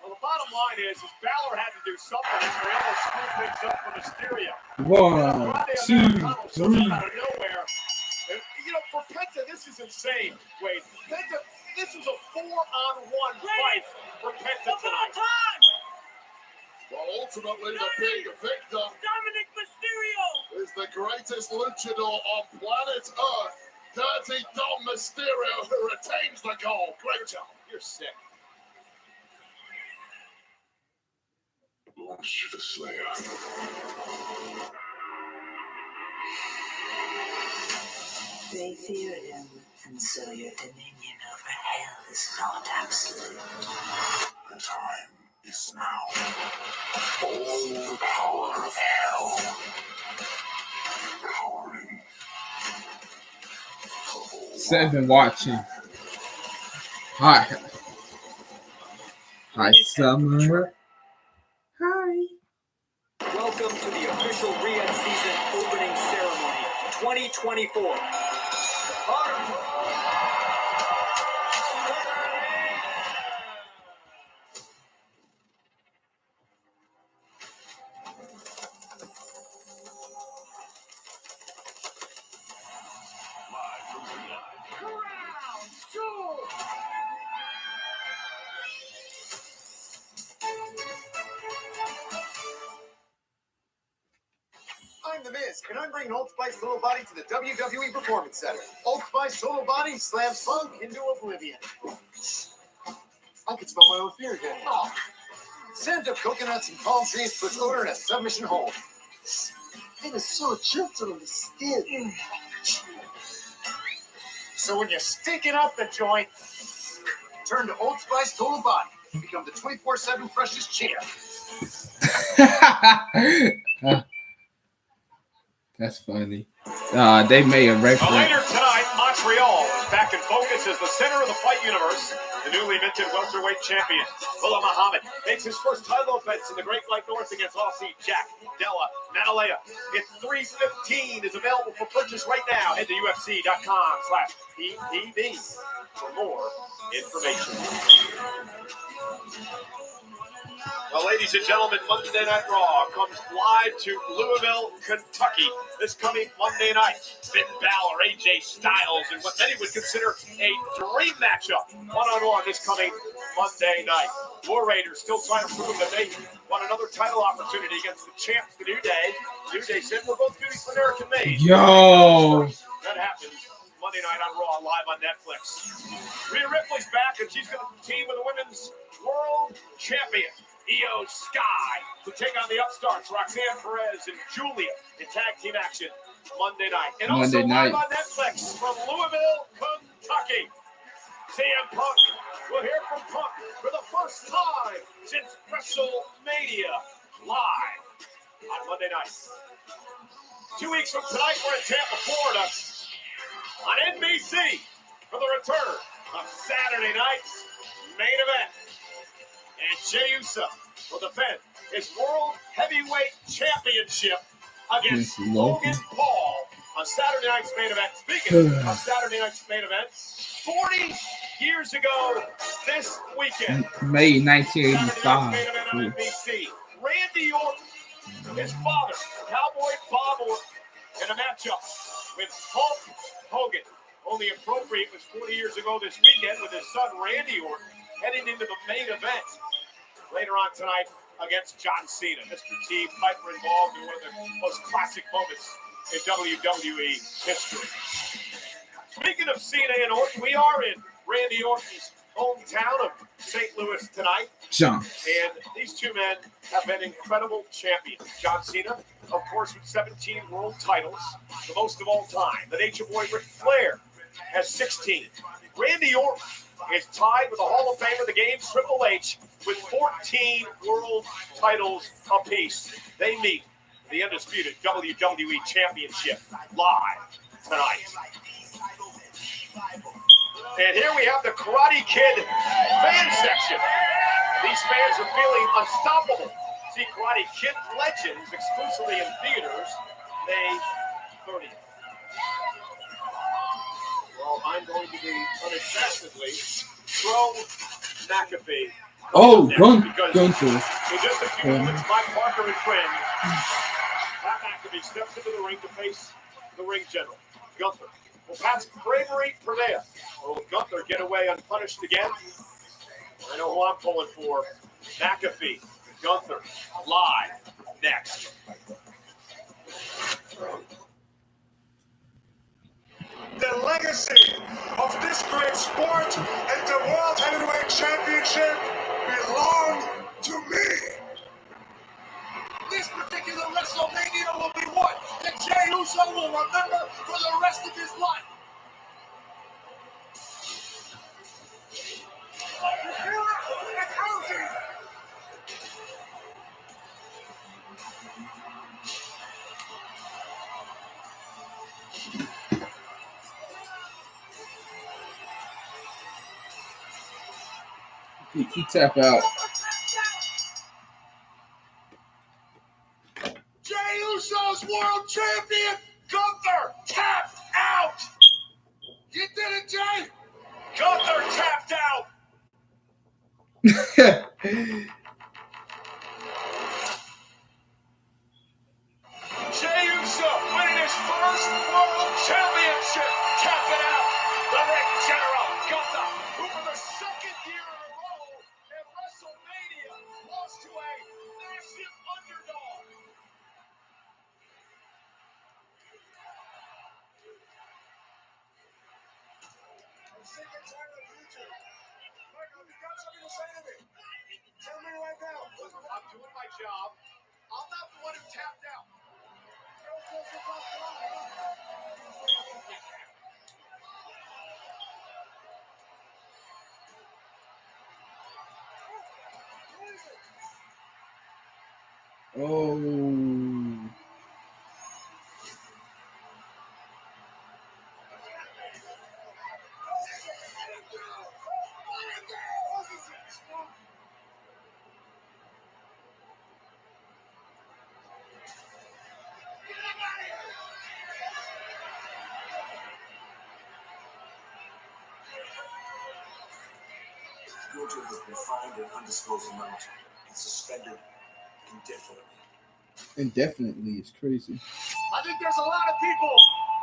Well, the bottom line is Balor had to do something. He almost screwed things up for Mysterio. 1, 2, 3. Out of nowhere. And, for for Penta, this is insane, Wade. Penta, this is a 4-on-1 fight for Penta tonight. Well, ultimately, the big victor Dominic Mysterio is the greatest luchador on planet Earth, Dirty Dom Mysterio, who retains the gold. Great job. You're sick. Launch the Slayer. They fear him, and so your dominion over hell is not absolute. The time is now. All the power of hell. Powering. 7 watching. Hi. Hi, Summer. Hi. Welcome to the official Riyadh season opening ceremony 2024. I'm The Miz, and I'm bringing Old Spice Total Body to the WWE Performance Center. Old Spice Total Body slams funk into oblivion. I can smell my own fear again. Scent of coconuts and palm trees puts odor in a submission hold. It is so gentle on the skin. So when you're stinking up the joint, turn to Old Spice Total Body and become the 24/7 freshest champ. That's funny. They made a reference. Later tonight, Montreal is back in focus as the center of the fight universe. The newly minted welterweight champion, Mullah Muhammad, makes his first title defense in the Great White North against Aussie Jack Della Maddalena. It's 3:15 is available for purchase right now. Head to UFC.com/PPV for more information. Well, ladies and gentlemen, Monday Night Raw comes live to Louisville, Kentucky this coming Monday night. Finn Balor, AJ Styles, and what many would consider a dream matchup, one-on-one this coming Monday night. War Raiders still trying to prove that they want another title opportunity against the champs, the New Day. New Day said we're both doing American made. Yo. That happens Monday night on Raw, live on Netflix. Rhea Ripley's back, and she's going to team with the women's world champion, Io Sky, to take on the upstarts, Roxanne Perez and Julia, in tag team action Monday night. And Monday also night. live on Netflix from Louisville, Kentucky. CM Punk. We'll hear from Punk for the first time since WrestleMania, live on Monday night. 2 weeks from tonight, we're in Tampa, Florida, on NBC for the return of Saturday night's main event. And Jey Uso will defend his World Heavyweight Championship against Logan Paul on Saturday night's main event. Speaking of Saturday night's main event, 40 years ago this weekend, May Saturday night's 1985. main event on NBC, Randy Orton, his father, Cowboy Bob Orton, in a matchup with Hulk Hogan. Only appropriate was 40 years ago this weekend with his son Randy Orton heading into the main event later on tonight against John Cena. Mr. T. Piper involved in one of the most classic moments in WWE history. Speaking of Cena and Orton, we are in Randy Orton's hometown of St. Louis tonight. John. And these two men have been incredible champions. John Cena, of course, with 17 world titles, the most of all time. The Nature Boy Ric Flair has 16. Randy Orton is tied with the Hall of Famer of the game, Triple H, with 14 world titles apiece. They meet the undisputed WWE Championship live tonight. And here we have the Karate Kid fan section. These fans are feeling unstoppable. See Karate Kid Legends exclusively in theaters May 30th. Well, I'm going to be unexpectedly throw McAfee. Oh, Gunther. In just a few moments, my partner and friend, Pat McAfee, steps into the ring to face the ring general, Gunther. Will Pat's bravery prevail? Or will Gunther get away unpunished again? I know who I'm pulling for. McAfee, Gunther, live next. The legacy of this great sport and the World Heavyweight Championship belong to me. This particular WrestleMania will be one that Jey Uso will remember for the rest of his life. He tap out. Jey Uso's world champion, Gunther, tapped out. You did it, Jey. Gunther tapped out. Jey Uso winning his first world championship. Tapping out. The ring general, Gunther, who for the second year in a row at WrestleMania lost to a massive underdog. I'm sick and tired of YouTube. Michael, you got something to say to me? Tell me right now. I'm doing my job. I'm not the one who tapped out. Oh. Gunther has been fined an undisclosed amount and suspended indefinitely. Indefinitely is crazy. I think there's a lot of people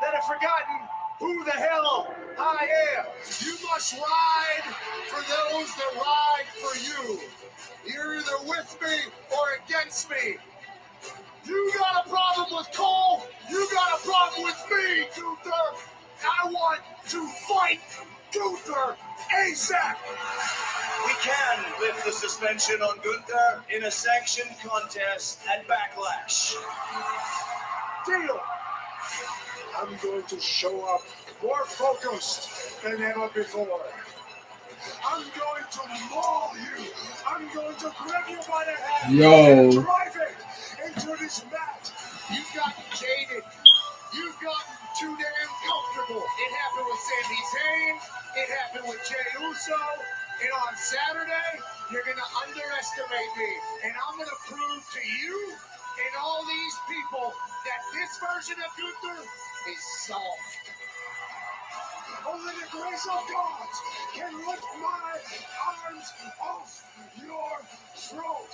that have forgotten who the hell I am. You must ride for those that ride for you. You're either with me or against me. You got a problem with Cole, you got a problem with me, Gunther. I want to fight Gunther ASAP. We can lift the suspension on Gunther in a sanctioned contest at Backlash. Deal. I'm going to show up more focused than ever before. I'm going to maul you. I'm going to grab you by the hand and drive it into this mat. You've gotten jaded. You've gotten too damn comfortable. It happened with Sami Zayn. It happened with Jey Uso. And on Saturday, you're going to underestimate me. And I'm going to prove to you and all these people that this version of Gunther is soft. Only the grace of God can lift my arms off your throat.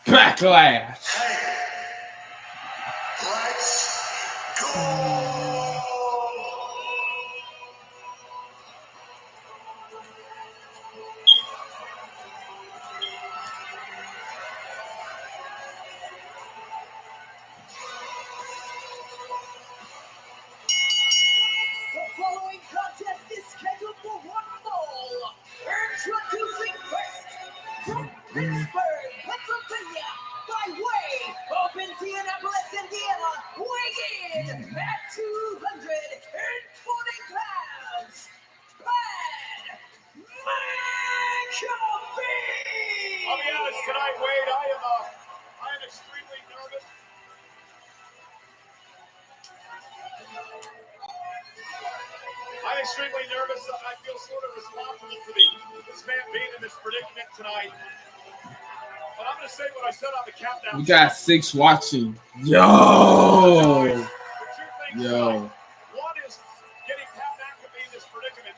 Backlash. Let's go! The following contest is scheduled for one fall. Introducing first, from Pittsburgh, Pennsylvania, by way of Indianapolis, Indiana, weighing in at 240 pounds, Pat McAfee! I'll be honest tonight, Wade. I am extremely nervous. I'm extremely nervous. I feel sort of responsible for this man being in this predicament tonight. But I'm going to say what I said on the countdown. We got 6 watching. Yo. For two things Yo. tonight. One is getting Pat McAfee in this predicament,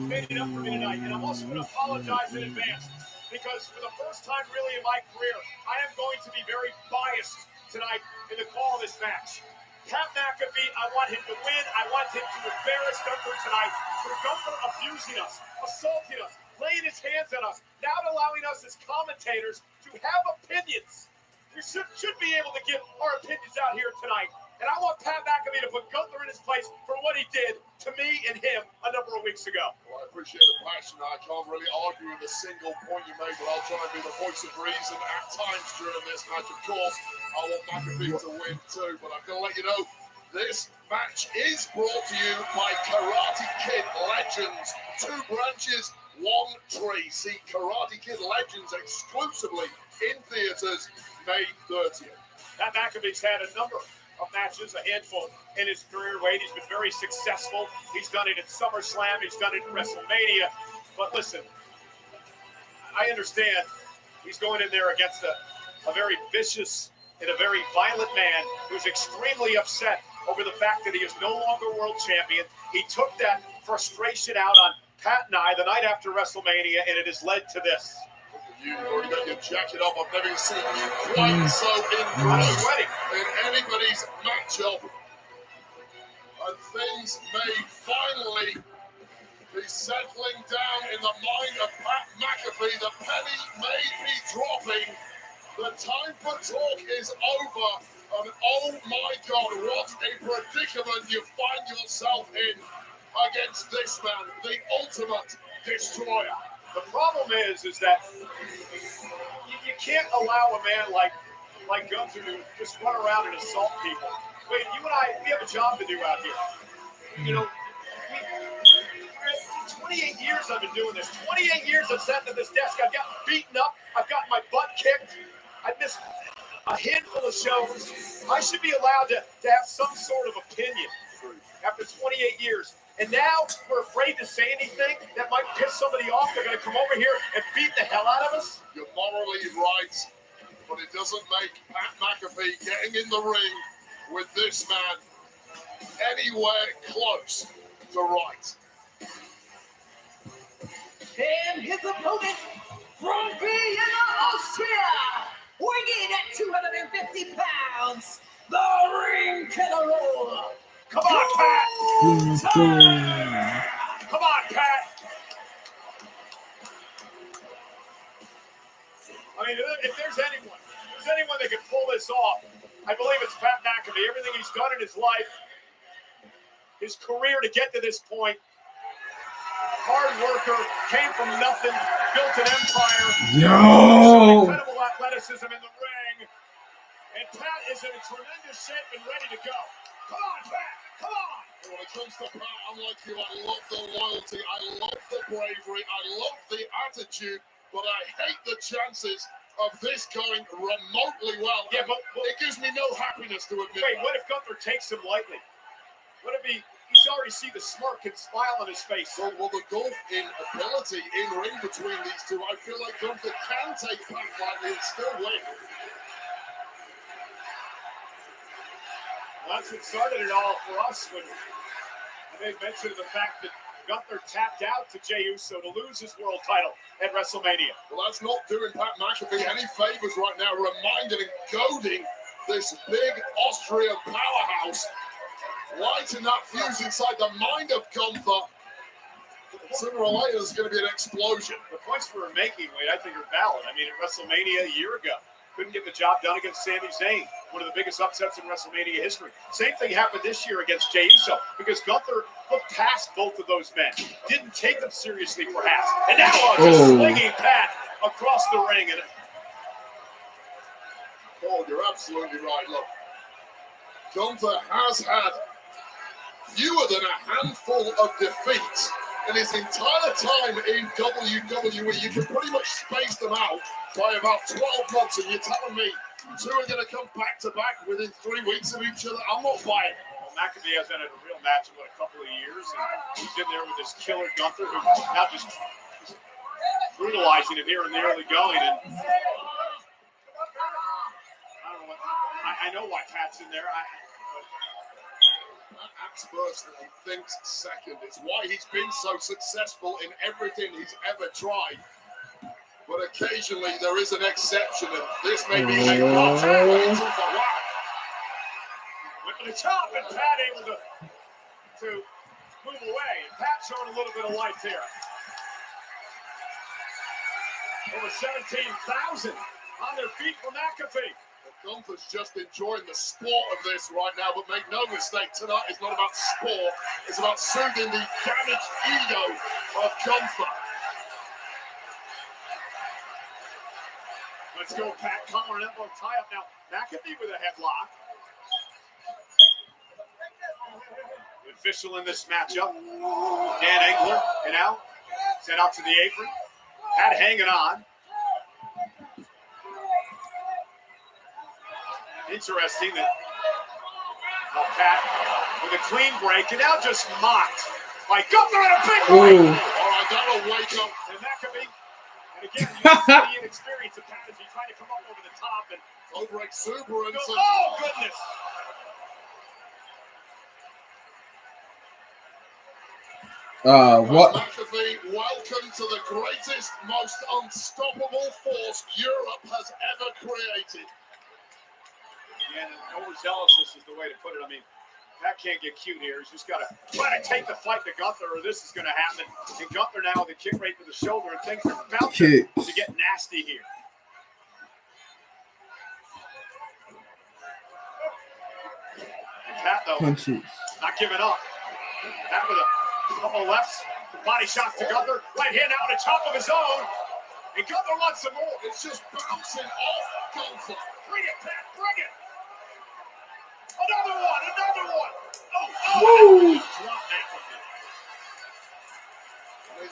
standing up for me tonight. And I'm also going to apologize in advance because for the first time really in my career, I am going to be very biased tonight in the call of this match. Pat McAfee, I want him to win. I want him to embarrass Gunther tonight for Gunther abusing us, assaulting us, laying his hands on us, not allowing us as commentators to have opinions. We should be able to give our opinions out here tonight. And I want Pat McAfee to put Gunther in his place for what he did to me and him a number of weeks ago. Well, I appreciate the passion. I can't really argue with a single point you made, but I'll try and be the voice of reason at times during this match. Of course, I want McAfee to win too, but I'm going to let you know this match is brought to you by Karate Kid Legends. 2 branches, 1 tree. See Karate Kid Legends exclusively in theaters May 30th. Pat McAfee's had a number of matches, a handful in his career. Wade, he's been very successful. He's done it at SummerSlam. He's done it at WrestleMania. But listen, I understand he's going in there against a very vicious and a very violent man who's extremely upset over the fact that he is no longer world champion. He took that frustration out on Pat and I the night after WrestleMania, and it has led to this. You've already got your jacket off. I've never seen you quite so engrossed in anybody's matchup. And things may finally be settling down in the mind of Pat McAfee. The penny may be dropping. The time for talk is over. And oh my God, what a predicament you find yourself in against this man, the ultimate destroyer. The problem is that you can't allow a man like Gunther to just run around and assault people. Wait, you and I, we have a job to do out here. You know, 28 years I've been doing this. 28 years I've sat at this desk. I've gotten beaten up. I've got my butt kicked. I've missed a handful of shows. I should be allowed to have some sort of opinion after 28 years. And now we're afraid to say anything that might piss somebody off. They're going to come over here and beat the hell out of us. You're morally right, but it doesn't make Pat McAfee getting in the ring with this man anywhere close to right. And his opponent from Vienna, Austria, weighing at 250 pounds, the Ring General. Come on, Pat! Come on, Pat! I mean, if there's anyone that can pull this off, I believe it's Pat McAfee. Everything he's done in his life, his career to get to this point, hard worker, came from nothing, built an empire. Yo! Incredible athleticism in the ring. And Pat is in tremendous shape and ready to go. Come on, Pat! Come on! When it comes to Pat, I'm like you. I love the loyalty. I love the bravery. I love the attitude. But I hate the chances of this going remotely well. Yeah, but it gives me no happiness to admit. Wait, what if Gunther takes him lightly? What if you already see the smirk and smile on his face? Well, the gulf in ability in ring between these two, I feel like Gunther can take Pat lightly and still win. That's what started it all for us when I made mention of the fact that Gunther tapped out to Jey Uso to lose his world title at WrestleMania. Well, that's not doing Pat McAfee any favors right now, reminding and goading this big Austrian powerhouse, lighting that fuse inside the mind of Gunther. Sooner or later, there's going to be an explosion. The points we were making, Wade, I think are valid. I mean, at WrestleMania a year ago, couldn't get the job done against Sami Zayn, one of the biggest upsets in WrestleMania history. Same thing happened this year against Jey Uso, because Gunther looked past both of those men, didn't take them seriously perhaps, and now just slinging Pat across the ring. And Paul, you're absolutely right. Look, Gunther has had fewer than a handful of defeats in his entire time in WWE. You can pretty much space them out by about 12 months, and you're telling me two are going to come back to back within 3 weeks of each other? I'm not buying it. Well, McAfee hasn't had a real match in a couple of years, and he's in there with this killer Gunther, who's now just brutalizing him here in the early going. And I don't know I know why Pat's in there. Acts first and he thinks second. It's why he's been so successful in everything he's ever tried. but occasionally there is an exception, and this may be a went to the top, and Pat able to move away. And Pat showing a little bit of life here. Over 17,000 on their feet for McAfee. Gunther's just enjoying the sport of this right now, but make no mistake, tonight is not about sport. It's about soothing the damaged ego of Gunther. Let's go, Pat. Collar and elbow tie up now. McAfee with a headlock. The official in this matchup, Dan Engler, and out. Sent out to the apron. Pat hanging on. Interesting that Pat with a clean break, and now just mocked by Gunther and a big break. All right, that'll wake up. And McAfee, and again, you see the inexperience of Pat as he tried to come up over the top and over exuberance. Oh, goodness. What? McAfee, welcome to the greatest, most unstoppable force Europe has ever created. Yeah, and overzealousness is the way to put it. I mean, Pat can't get cute here. He's just got to try to take the fight to Gunther, or this is going to happen. And Gunther now with a kick right to the shoulder, and things are about to get nasty here. And Pat, though, not giving up. Pat with a couple lefts, body shots to Gunther. Right hand out on the top of his own. And Gunther wants some more. It's just bouncing off Gunther. Bring it, Pat, bring it. Another one.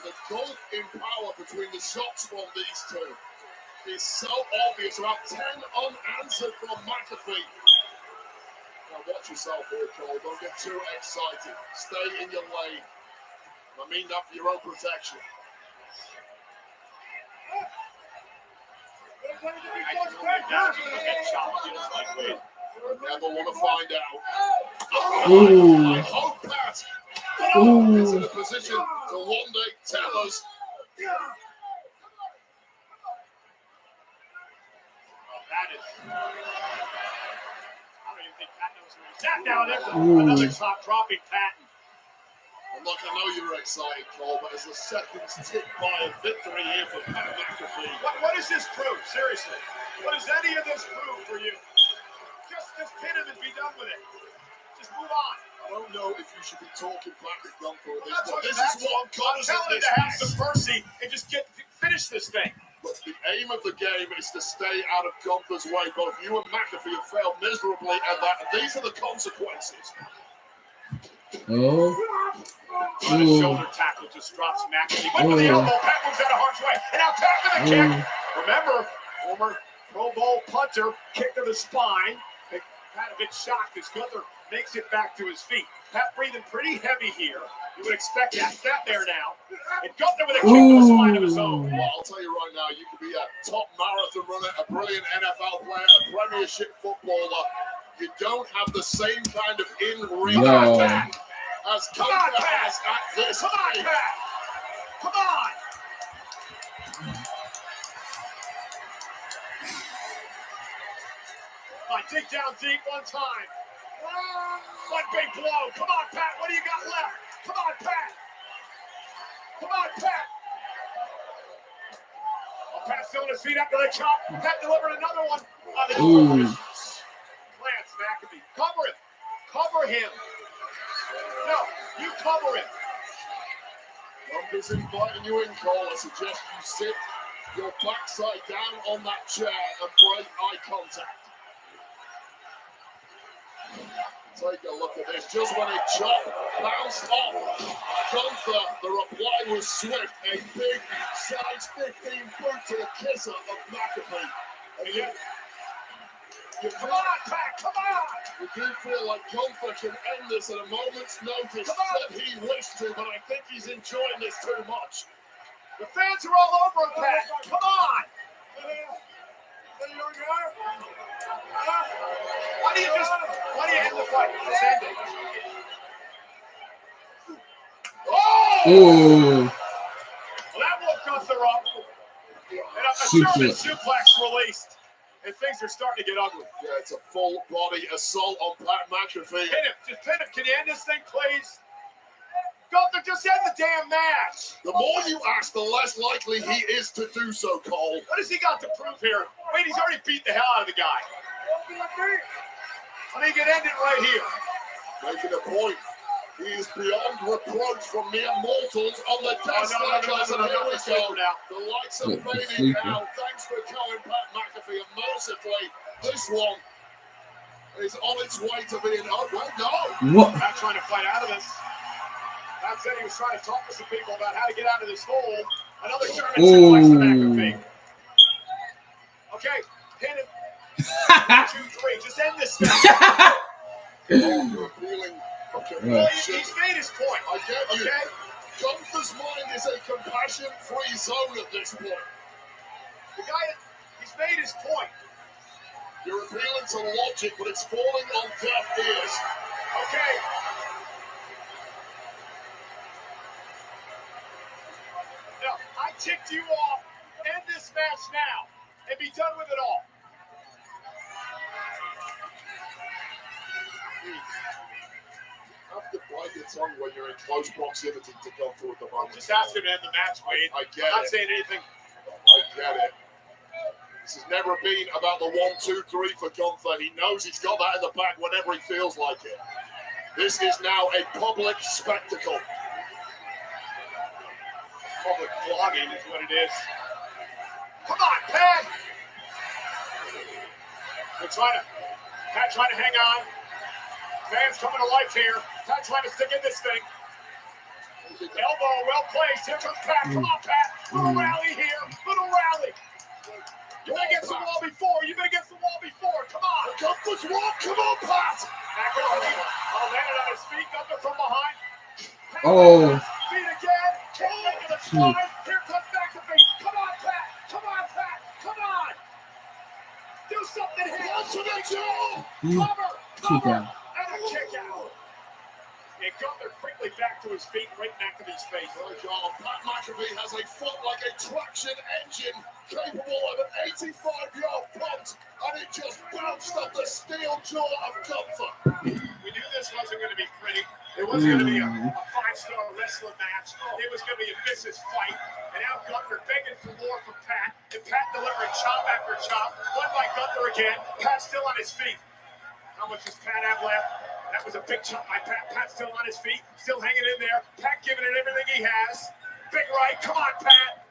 The gulf in power between the shots from these two is so obvious. About 10 unanswered from McAfee. Now watch yourself here, Cole. Don't get too excited. Stay in your lane. I mean that for your own protection. Never want to find out. I hope Pat is in a position to one day tell us. That is. I don't even think Pat knows where he's at now. There's another top dropping Pat. And look, I know you're excited, Cole, but as the seconds tick by, a victory here for Pat McAfee. What does this prove? Seriously, what does any of this prove for you? Just pin him and be done with it. Just move on. I don't know if you should be talking back to Gunther at this That's point. what I'm telling him to have some mercy and just finish this thing. But the aim of the game is to stay out of Gunther's way. Both you and McAfee have failed miserably at that, and these are the consequences. Oh. The shoulder tackle just drops McAfee. But with the elbow, Pat moves out of harm's way. And now Pat with a kick. Remember, former Pro Bowl punter, kick to the spine. Pat a bit shocked as Gunther makes it back to his feet. Pat breathing pretty heavy here. You would expect that. Snap there now. And Gunther with a kick to the spine of his own. Well, I'll tell you right now, you could be a top marathon runner, a brilliant NFL player, a premiership footballer. You don't have the same kind of in-ring attack as Gunther has at this time. Come on! Dig down deep one time. One big blow. Come on, Pat. What do you got left? Come on, Pat. Come on, Pat. Oh, Pat's still on his feet after the chop. Pat delivered another one on the Lance McAfee. Cover him. Cover him. No, you cover him. Gunther's inviting you in, Cole. I suggest you sit your backside down on that chair and break eye contact. Take a look at this. Just when a chop bounced off Gunther, the reply was swift. A big size 15 boot to the kisser of McAfee. And yet, come on, Pat, come on! We do feel like Gunther can end this at a moment's notice that he wished to, but I think he's enjoying this too much. The fans are all over him, Pat. Come on! Why do you end the fight? Just end it. Oh! Well, that woke Gunther up. And up German suplex. suplex released. And things are starting to get ugly. Yeah, it's a full body assault on Pat McAfee. Pin him. Just pin him. Can you end this thing, please? Gunther, just end the damn match. The more you ask, the less likely he is to do so, Cole. What has he got to prove here? Wait, he's already beat the hell out of the guy. I think he can end it right here. Making a point. He is beyond reproach from mere mortals on the death staircase. And here we go. The lights are fading now. Thanks for coming, Pat McAfee. And mercifully, this one is on its way to being. Oh, no. What? Pat trying to fight out of this. Pat said he was trying to talk to some people about how to get out of this hole. Another German suplex to McAfee. Okay, hit him. 1, 2, 3. Just end this thing. You're appealing. Yeah. He's made his point. I get you. Okay? Gunther's mind is a compassion-free zone at this point. The guy, he's made his point. You're appealing to logic, but it's falling on deaf ears. Okay. Now, I ticked you off. End this match now and be done with it all. You have to bite your tongue when you're in close proximity to Gunther at the moment. Just ask him to end the match, Wade. I get I'm not it. saying anything. I get it. This has never been about the 1, 2, 3 for Gunther. He knows he's got that in the back whenever he feels like it. This is now a public spectacle. Public flogging is what it is. Come on, Pat! Pat trying to hang on. Fans coming to life here. Pat trying to stick in this thing. Elbow well placed. Here comes Pat. Come on, Pat. Little rally here. Little rally. You've been against the wall before. You've been against the wall before. Come on. Gunther's walk. Come on, Pat. McAfee landed on his feet. Gunther from behind. Pat Oh. feet again. Kick into the spine. Here comes McAfee. Come on, Pat. Come on, Pat. Come on. Do something here. One to the jaw. Cover. Kick Cover. out. And a kick out. And Gunther quickly back to his feet, right in McAfee's face. Oh, God. Pat McAfee has a foot like a traction engine capable of an 85-yard punt, and it just bounced off the steel jaw of Gunther. We knew this wasn't going to be pretty. It wasn't going to be a 5-star wrestling match. It was going to be a vicious fight. And now Gunther begging for more from Pat, and Pat delivering chop after chop. One by Gunther again. Pat still on his feet. How much does Pat have left? That was a big chop by Pat. Pat still on his feet, still hanging in there. Pat giving it everything he has. Big right. Come on, Pat.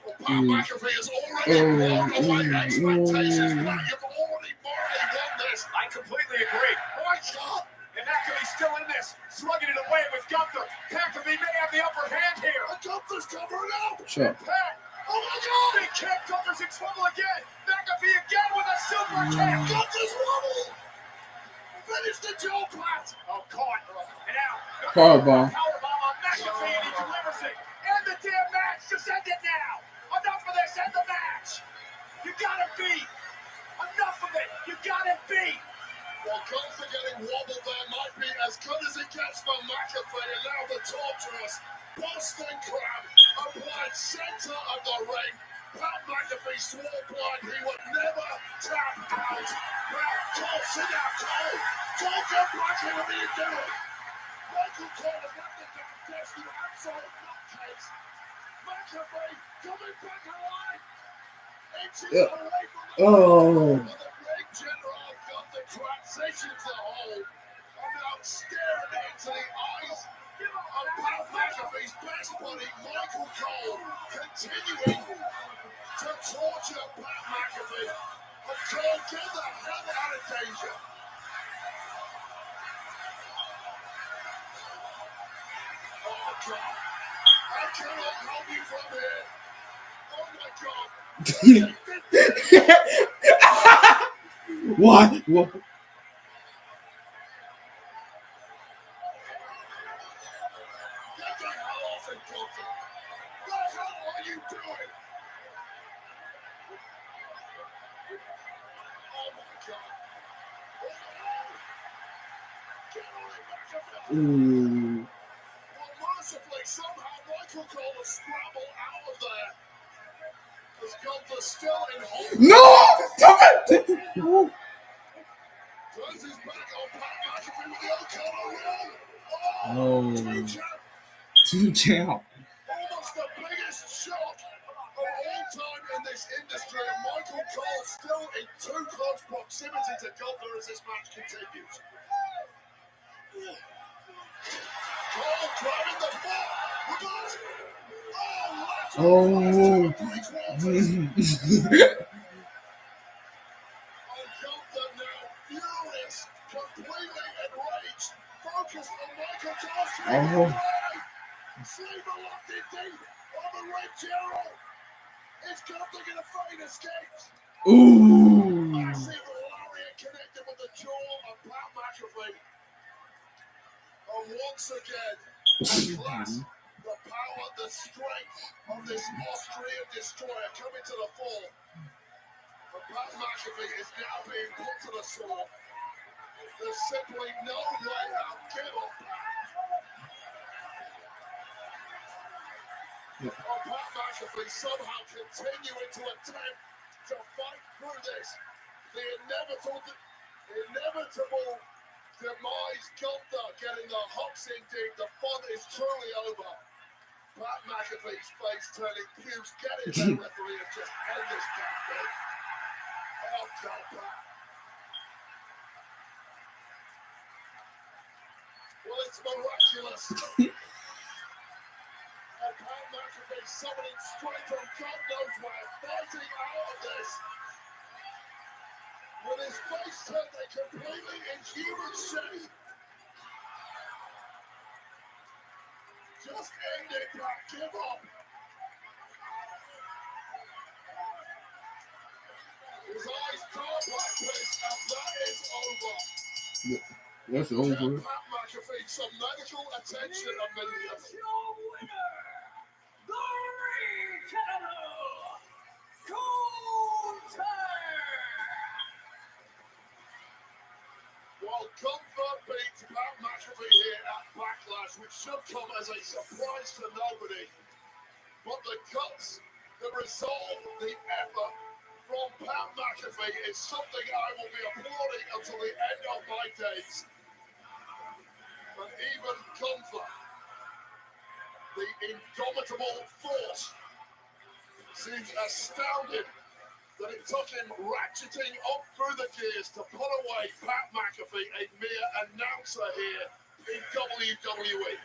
Well, Pat McAfee has already blown away expectations. Pat, you've already won this. I completely agree. My God. And McAfee's still in this, slugging it away with Gunther. McAfee may have the upper hand here. Gunther's covering up. Sure. Pat. Oh my God! Big kick. Gunther's in trouble again. McAfee again with a super kick. Gunther's wobble. Finish the jaw, Pat. Oh, caught. And now, Powerbomb. Powerbomb on McAfee, and he delivers it. End the damn match. Just end it now. Enough of this. End the match. You gotta beat. Enough of it. You gotta beat. Well, Gunther getting wobbled there might be as good as it gets for McAfee. And now the torturous Boston Crab applied center of the ring. Pat McAfee swore blind he would never tap out. Cole, sit down, Cole. Cole, get back here. What are you doing? Michael Cole has left the contest, you absolute nutcase. McAfee coming back alive. Inches away from the Oh. the big general Gunther transitions the hole. And now staring into the eyes of Pat McAfee's best buddy, Michael Cole, continuing to torture Pat McAfee. And Cole, get the hell out of danger. Oh, God. I cannot help you from here. Oh, my God. What? What? Get the hell off it, Gunther. What the hell are you doing? Oh, my God. Get on it, McAfee. Ooh. Well, mercifully, somehow Michael Cole has scrambled out of there. As Gunther still in hold. No! Stop it! Turns his back on Pat McAfee with the O'Connor roll. Oh. Two count. Almost the biggest shock of all time in this industry. And Michael Cole still in too close proximity to Gunther as this match continues. Cole driving the ball. Oh. Gunther now furious, completely enraged, focused on Michael Cole's Sleeper locked in deep on the red arrow. Is Gunther going to find escapes? Ooh. Massive lariat connected with the jaw of Pat McAfee. And once again, the class, the power, the strength of this Austrian destroyer coming to the fore. And Pat McAfee is now being put to the sword. There's simply no way out. Give up. Pat McAfee somehow continuing to attempt to fight through this. The inevitable demise. Gunther getting the hooks indeed. The fun is truly over. Pat McAfee's face turning huge. Get in there, referee, and just end this campaign. Oh, God, Pat. Well, it's miraculous. And Pat McAfee summoning strength from God knows where, fighting out of this. With his face turned a completely inhuman shape. Just end it, Pat. Give up. His eyes dark like this, and that is over. That's over. Give Pat McAfee some medical attention immediately. Your winner, the Retailer, Gunther. While Gunther beats Pat McAfee here at Backlash, which should come as a surprise to nobody. But the guts, the resolve, the effort from Pat McAfee is something I will be applauding until the end of my days. And even Gunther, the indomitable force, seems astounded that it took him ratcheting up through the gears to put away Pat McAfee, a mere announcer here in WWE.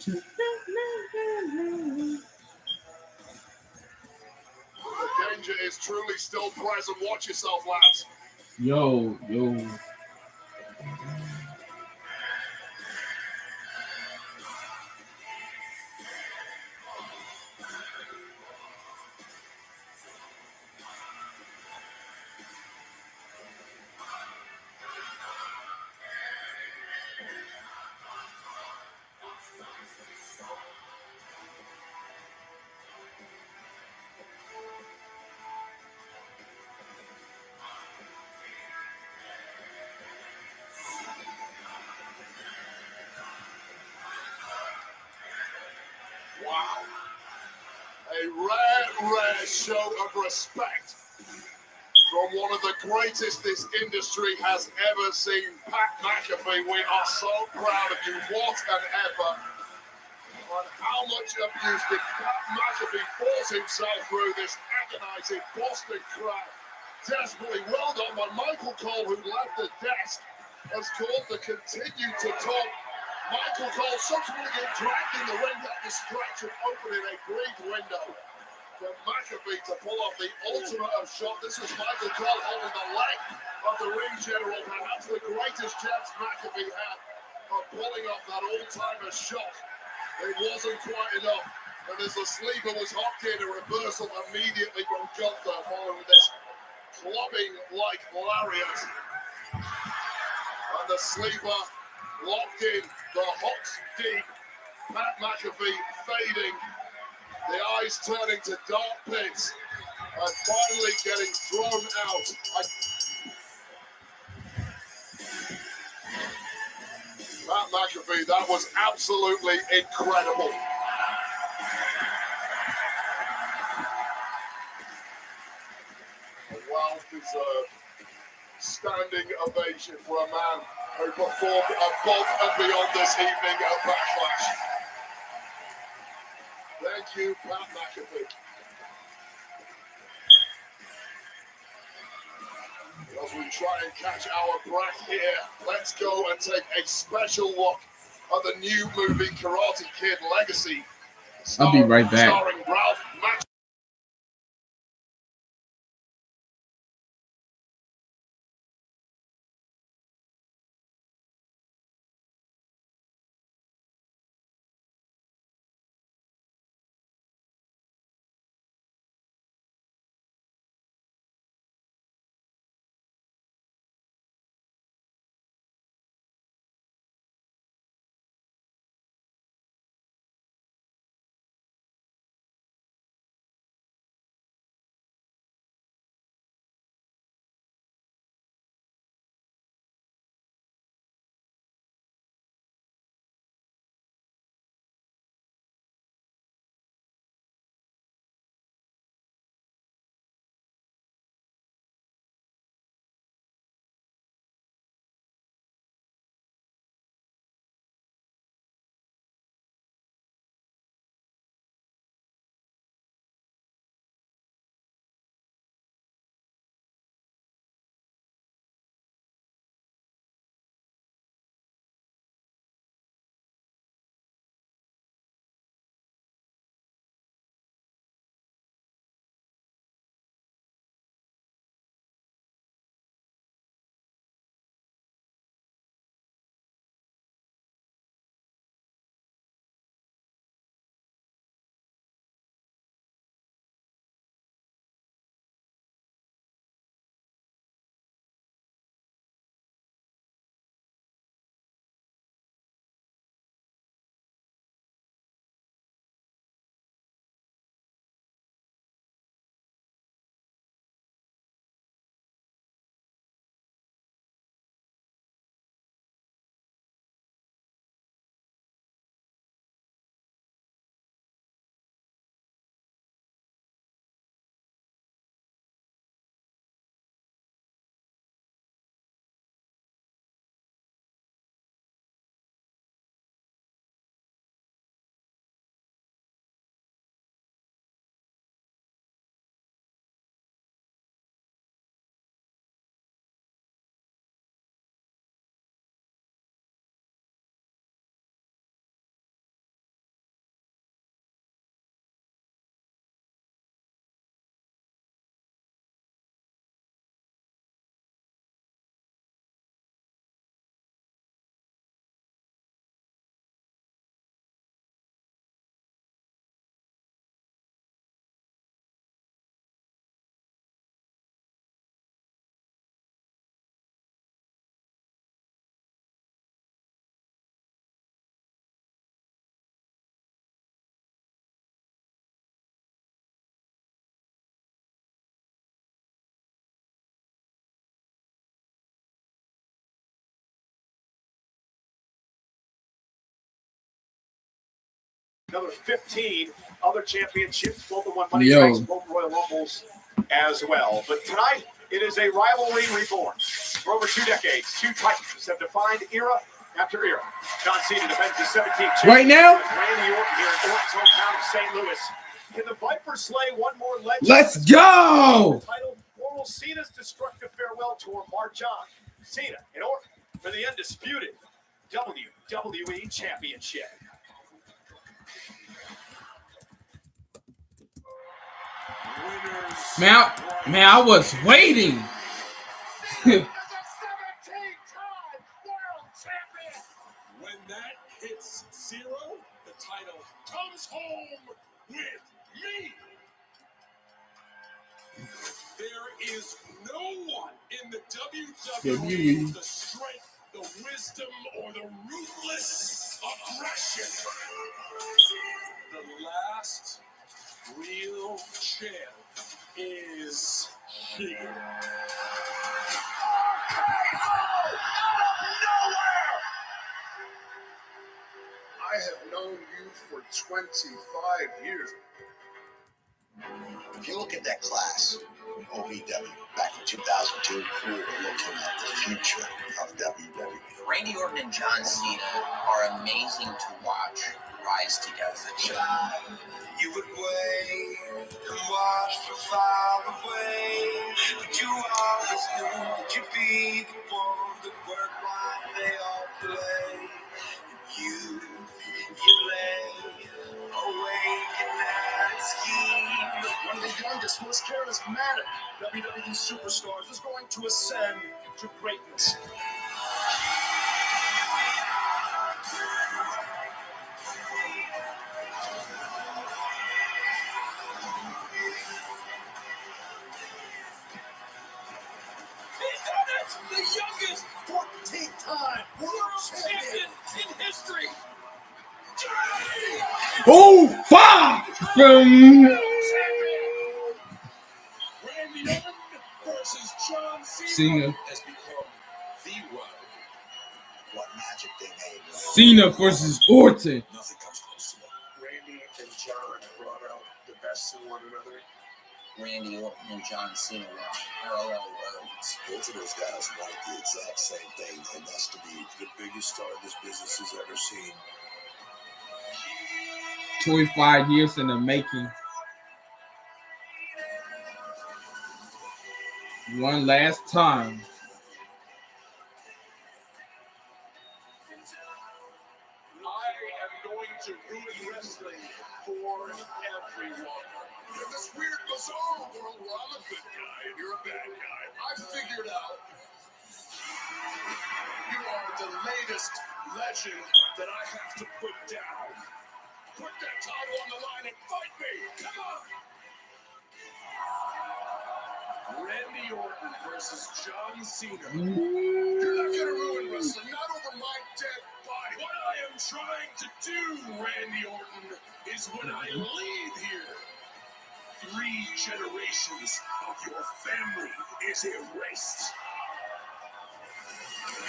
The danger is truly still present. Watch yourself, lads. Yo. Wow. A rare show of respect from one of the greatest this industry has ever seen. Pat McAfee, we are so proud of you. What an effort. And how much abuse did Pat McAfee force himself through this agonizing Boston crowd? Desperately well done by Michael Cole, who left the desk, as called to continue to talk. Michael Cole subsequently getting dragged in the ring at the stretch and opening a brief window for McAfee to pull off the ultimate of shot. This was Michael Cole holding the leg of the ring general, perhaps the greatest chance McAfee had of pulling off that all-timer shot. It wasn't quite enough, and as the sleeper was hooked in, a reversal immediately from Gunther following this clubbing like lariat. And the sleeper locked in, the hooks deep, Pat McAfee fading, the eyes turning to dark pits, and finally getting thrown out. Pat Pat McAfee. That was absolutely incredible. A well-deserved standing ovation for a man who performed above and beyond this evening at Backlash. Thank you, Pat McAfee. As we try and catch our breath here, let's go and take a special look at the new movie Karate Kid Legacy. I'll be right back. Starring Ralph Macchio. Another 15 other championships, both the one money strikes, both Royal Rumbles as well. But tonight, it is a rivalry reborn. For over 2 decades, two titans have defined era after era. John Cena defends his 17th championship. Right now? Randy Orton here in Orton's hometown of St. Louis. Can the Viper slay one more legend? Let's go! Title, or will Cena's destructive farewell tour march on? Cena and Orton for the undisputed WWE Championship. Man, I was waiting. When that hits zero, the title comes home with me. There is no one in the WWE with the strength, the wisdom, or the ruthless aggression. The last real champ is here. have known you for 25 years. If you look at that class, OVW, back in 2002, we were looking at the future of WWE. Randy Orton and John Cena are amazing to watch rise together. You would wait and watch from far away, but you always knew that you'd be the one that worked while they all play. You lay awake at night and scheme. One of the youngest, most charismatic WWE superstars is going to ascend to greatness. He's done it! The youngest 14th time world champion in history. Oh, fuck! From Randy Orton versus John Cena Cena. has become the one. What magic they made. Cena versus Orton. Nothing comes close to that. Randy and John brought out the best in one another. Randy Orton and John Cena were on parallel roads. Both of those guys wanted the exact same thing, and that's to be The biggest star this business has ever seen. 25 years in the making. One last time. I am going to ruin wrestling for everyone. In this weird, bizarre world where I'm a good guy and you're a bad guy, I've figured out you are the latest legend that I have to put down. Put that title on the line and fight me! Come on! Randy Orton versus John Cena. You're not gonna ruin wrestling, not over my dead body. What I am trying to do, Randy Orton, is when I leave here, 3 generations of your family is erased.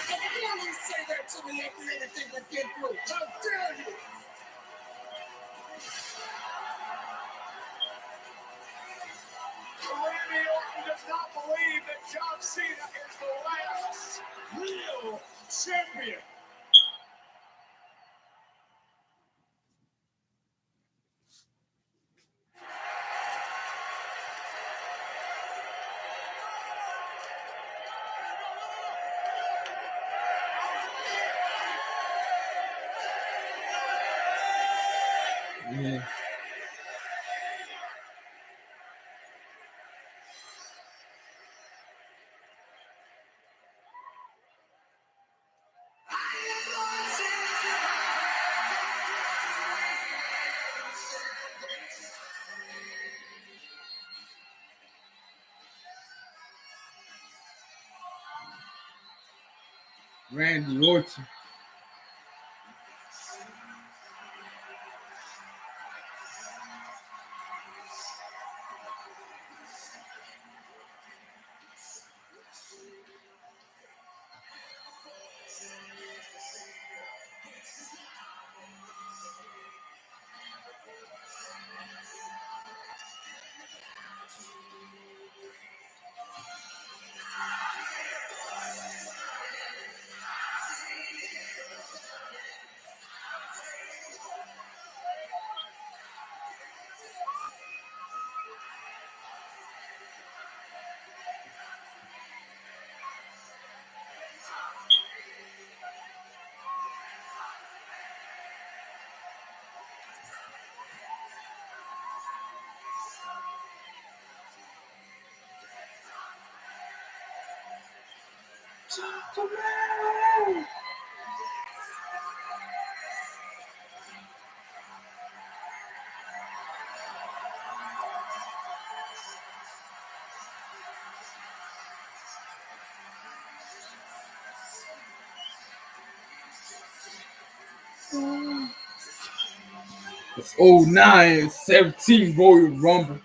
How dare you say that to me after anything we've been through? How dare you? Randy Orton does not believe that John Cena is the last real champion. Yeah. Randy Orton. It's 09 17 Royal Rumble.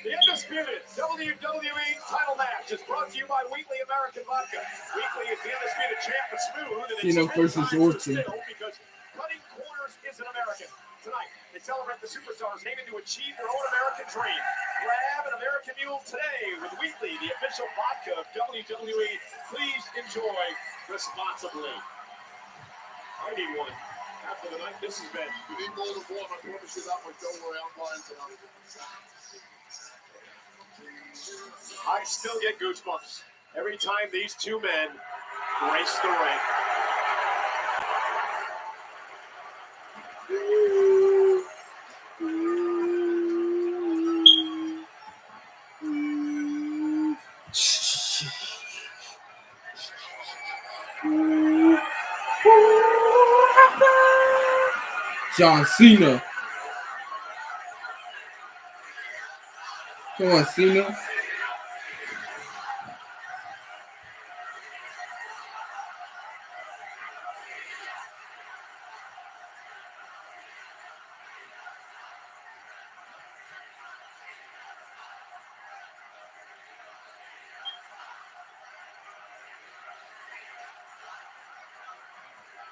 The undisputed WWE title match is brought to you by Weekly American Vodka. Weekly is the undisputed champ, but smooth, and Cena it's 10 versus times Orton. distilled because cutting corners is an American. Tonight, they celebrate the superstars aiming to achieve their own American dream. Grab an American Mule today with Weekly, the official vodka of WWE. Please enjoy responsibly. I need one. After the night this has been. You need more than one, I promise you that, but don't worry, I'm buying tonight. I still get goosebumps every time these two men race the ring. John Cena. Come on, Cena.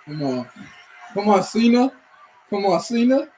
Come on. Come on, Cena. Come on, Cena.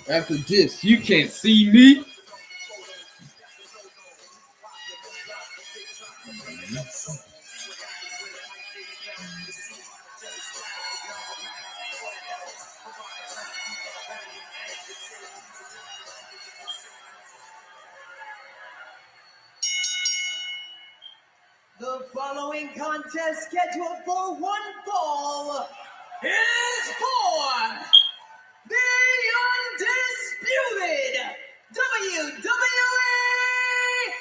After this, you can't see me. The following contest scheduled for one fall is for the undisputed WWE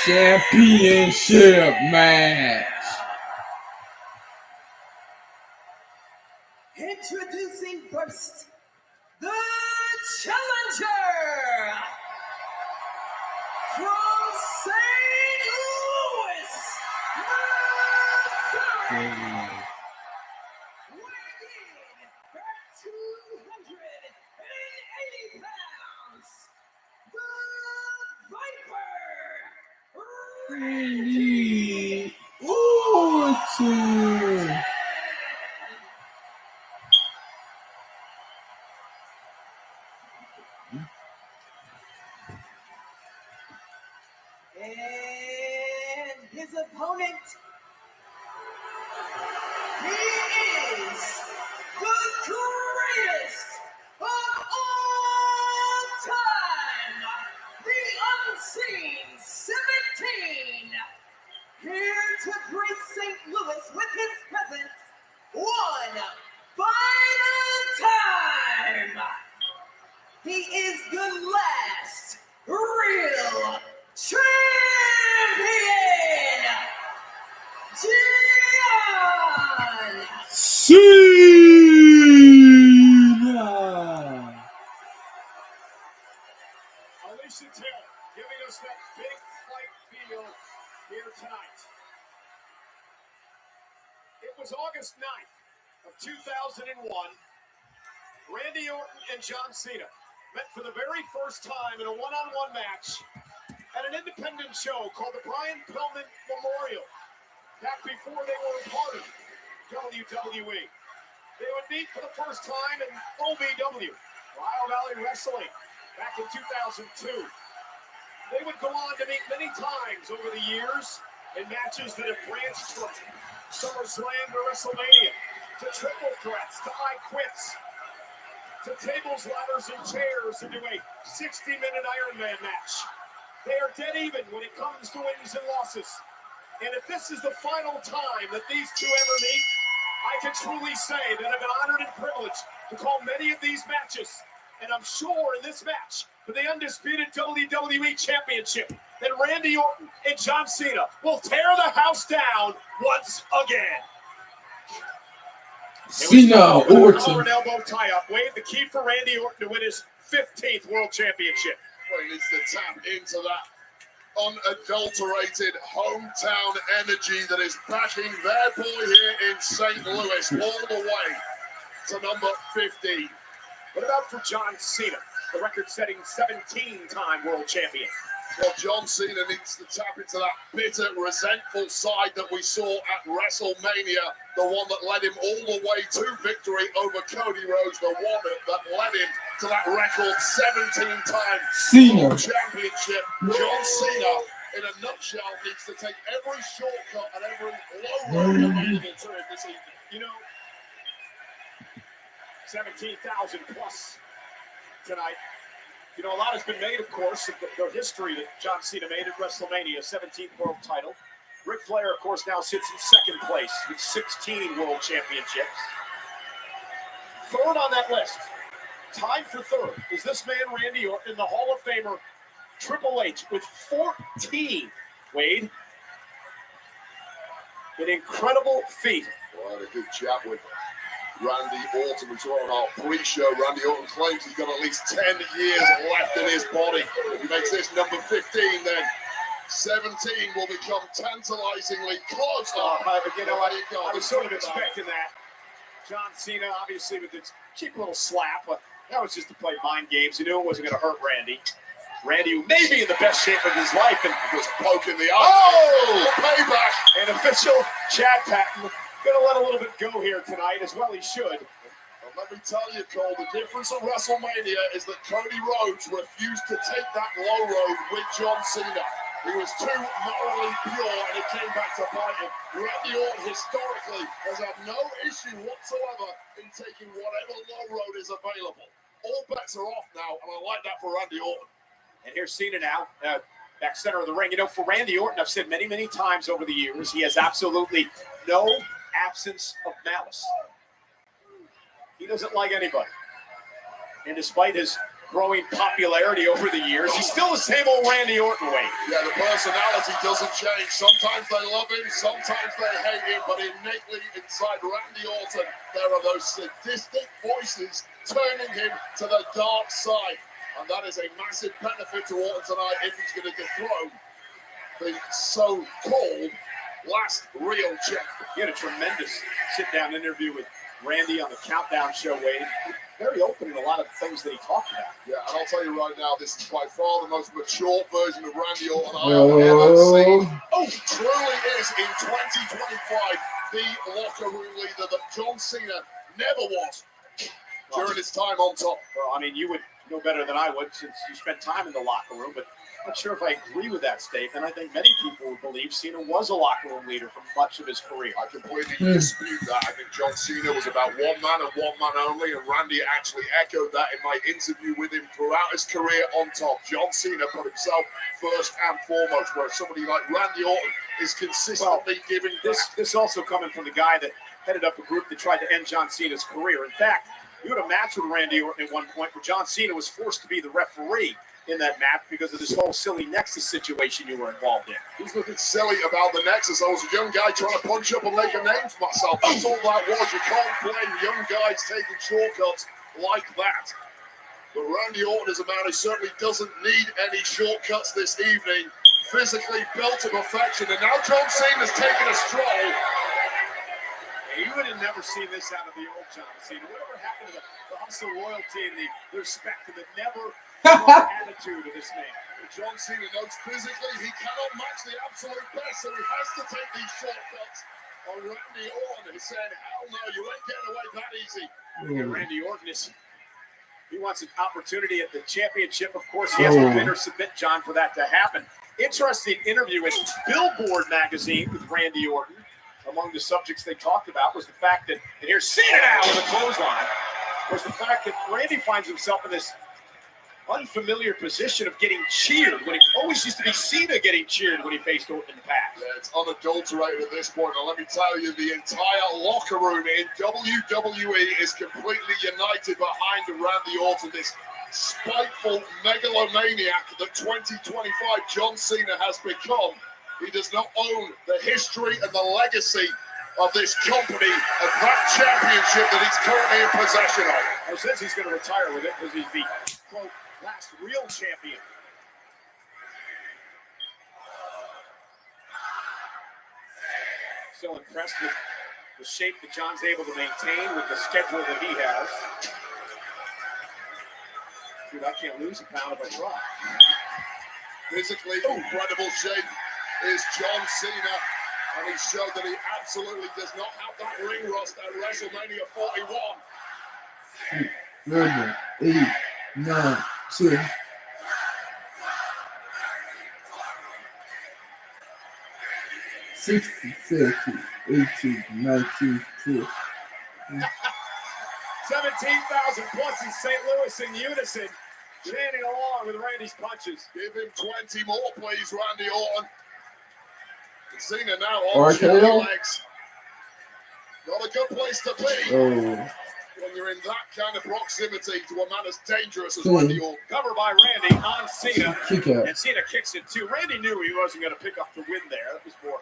Championship match. Introducing first, the challenger from St. Louis, Missouri. Weighing in at 280 pounds, the Viper, Randy Orton. And his opponent. He is the greatest of all time, the Unseen 17, here to grace St. Louis with his presence one final time. He is the last real champion, John Cena. Alicia Taylor giving us that big fight feel here tonight. It was August 9th of 2001. Randy Orton and John Cena met for the very first time in a one-on-one match at an independent show called the Brian Pillman Memorial, back before they were a part of WWE. They would meet for the first time in OVW, Ohio Valley Wrestling, back in 2002. They would go on to meet many times over the years in matches that have branched from SummerSlam to WrestleMania, to triple threats, to I Quits, to tables, ladders, and chairs into a 60-minute Iron Man match. They are dead even when it comes to wins and losses. And if this is the final time that these two ever meet, I can truly say that I've been honored and privileged to call many of these matches. And I'm sure in this match for the undisputed WWE Championship that Randy Orton and John Cena will tear the house down once again. Cena Orton. An elbow tie-up. Wade, the key for Randy Orton to win his 15th World Championship. Well, he needs to tap into that unadulterated hometown energy that is backing their boy here in St. Louis all the way to number 15. What about for John Cena, the record-setting 17-time world champion? Well, John Cena needs to tap into that bitter, resentful side that we saw at WrestleMania, the one that led him all the way to victory over Cody Rhodes, the one that led him to that record 17-time World Championship. John Cena, in a nutshell, needs to take every shortcut and every low road available to him this evening. You know, 17,000 plus tonight. You know, a lot has been made, of course, of the history that John Cena made at WrestleMania, 17th world title. Ric Flair, of course, now sits in second place with 16 world championships. Third on that list, tied for third, is this man, Randy Orton, and the Hall of Famer Triple H with 14, Wade. An incredible feat. Well, a good chat with Randy Orton. We saw on our pre-show, Randy Orton claims he's got at least 10 years left in his body. If he makes this number 15, then 17 will become tantalizingly close. You know, I was sort of expecting that. John Cena, obviously, with his cheap little slap, but that was just to play mind games. He knew it wasn't going to hurt Randy. Randy, who may be in the best shape of his life, and was poking the eye. Oh, payback! And official Chad Patton going to let a little bit go here tonight, as well he should. Well, let me tell you, Cole, the difference at WrestleMania is that Cody Rhodes refused to take that low road with John Cena. He was too morally pure, and it came back to bite him. Randy Orton, historically, has had no issue whatsoever in taking whatever low road is available. All bets are off now, and I like that for Randy Orton. And here's Cena now, back center of the ring. You know, for Randy Orton, I've said many, many times over the years, he has absolutely no absence of malice. He doesn't like anybody. And despite his growing popularity over the years, he's still the same old Randy Orton way. Yeah, the personality doesn't change. Sometimes they love him, sometimes they hate him, but innately inside Randy Orton, there are those sadistic voices turning him to the dark side. And that is a massive benefit to Orton tonight if he's going to dethrone the so-called last real champion. He had a tremendous sit-down interview with Randy on the Countdown show, Wade. Very open in a lot of things that he talked about. Yeah, and I'll tell you right now, this is by far the most mature version of Randy Orton I have ever seen. Oh, truly is in 2025 the locker room leader that John Cena never was during his time on top. Well, I mean, you would know better than I would since you spent time in the locker room, but not sure if I agree with that statement. I think many people would believe Cena was a locker room leader for much of his career. I completely dispute that. I think John Cena was about one man and one man only, and Randy actually echoed that in my interview with him throughout his career on top. John Cena put himself first and foremost, whereas somebody like Randy Orton is consistently giving back. This also coming from the guy that headed up a group that tried to end John Cena's career. In fact, you had a match with Randy Orton at one point where John Cena was forced to be the referee in that match because of this whole silly Nexus situation you were involved in. There's nothing silly about the Nexus. I was a young guy trying to punch up and make a name for myself. That's all that was. You can't blame young guys taking shortcuts like that. But Randy Orton is a man who certainly doesn't need any shortcuts this evening. Physically built to perfection. And now John Cena's taking a stroll. You would have never seen this out of the old John Cena. Whatever happened to the hustle, loyalty, and the respect, and the never attitude of this man. John Cena knows physically he cannot match the absolute best, so he has to take these shortcuts on Randy Orton. He said, hell no, you ain't getting away that easy. Yeah, Randy Orton he wants an opportunity at the championship. Of course, he has to win or submit John for that to happen. Interesting interview in Billboard magazine with Randy Orton. Among the subjects they talked about was the fact that, and here's Cena now with a clothesline, was the fact that Randy finds himself in this unfamiliar position of getting cheered when he always used to be Cena getting cheered when he faced Orton in the past. Yeah, it's unadulterated at this point. And let me tell you, the entire locker room in WWE is completely united behind Randy Orton, this spiteful megalomaniac that 2025 John Cena has become. He does not own the history and the legacy of this company and that championship that he's currently in possession of. He says he's going to retire with it because he's the, quote, last real champion. So impressed with the shape that John's able to maintain with the schedule that he has. Dude, I can't lose a pound if I try. Physically incredible shape is John Cena, and he showed that he absolutely does not have that ring rust at WrestleMania 41. 7, 8, 9, 10. $60, 17, 18, 19, 20. 17,000 plus in St. Louis in unison, chanting along with Randy's punches. Give him 20 more, please, Randy Orton. Cena now on legs. Not a good place to be when you're in that kind of proximity to a man as dangerous as Randy Orton. Covered by Randy on Cena. And Cena kicks it too. Randy knew he wasn't going to pick up the win there. That was more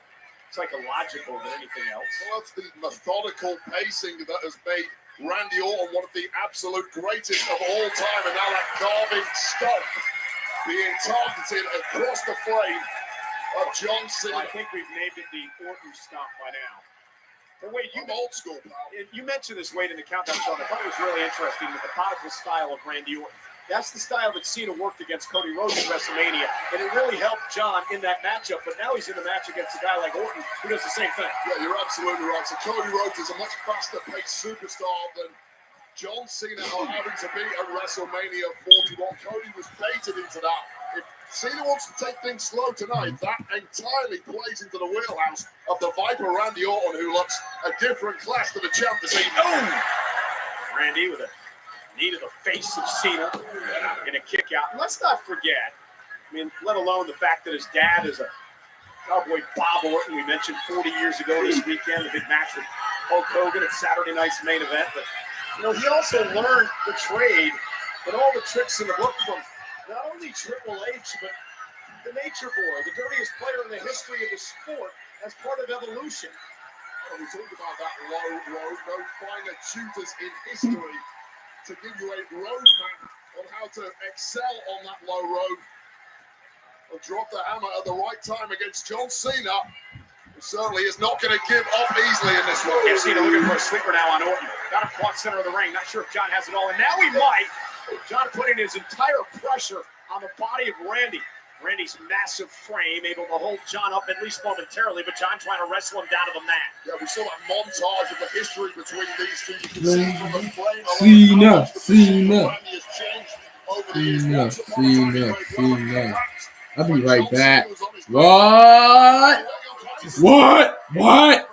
psychological than anything else. Well, that's the methodical pacing that has made Randy Orton one of the absolute greatest of all time. And now that carving stomp being targeted across the frame of John Cena. I think we've named it the Orton stomp by now. But wait, I'm old school, pal. You mentioned this, Wade, in the countdown show. I thought it was really interesting, the methodical style of Randy Orton. That's the style that Cena worked against Cody Rhodes at WrestleMania, and it really helped John in that matchup. But now he's in the match against a guy like Orton who does the same thing. Yeah, you're absolutely right. So Cody Rhodes is a much faster-paced superstar than John Cena are having to be at WrestleMania 41. Cody was baited into that. If Cena wants to take things slow tonight, that entirely plays into the wheelhouse of the Viper Randy Orton, who looks a different class to the champ this evening. Randy with a knee to the face of Cena in a kick out. And let's not forget, I mean, let alone the fact that his dad is a Cowboy Bob Orton. We mentioned 40 years ago this weekend, a big match with Hulk Hogan at Saturday night's main event. But, you know, he also learned the trade and all the tricks in the book from not only Triple H, but the Nature Boy, the dirtiest player in the history of the sport, as part of Evolution. Well, we talked about that low road, no finer tutors in history to give you a roadmap on how to excel on that low road. Or drop the hammer at the right time against John Cena, who certainly is not going to give up easily in this one. Yeah, Cena looking for a sleeper now on Orton. Got him caught center of the ring. Not sure if John has it all, and now he might. John putting his entire pressure on the body of Randy. Randy's massive frame able to hold John up at least momentarily, but John trying to wrestle him down to the mat. Yeah, we saw that montage of the history between these two. You can see from the frame how much Randy has changed over the years. I'll be right back. What? What?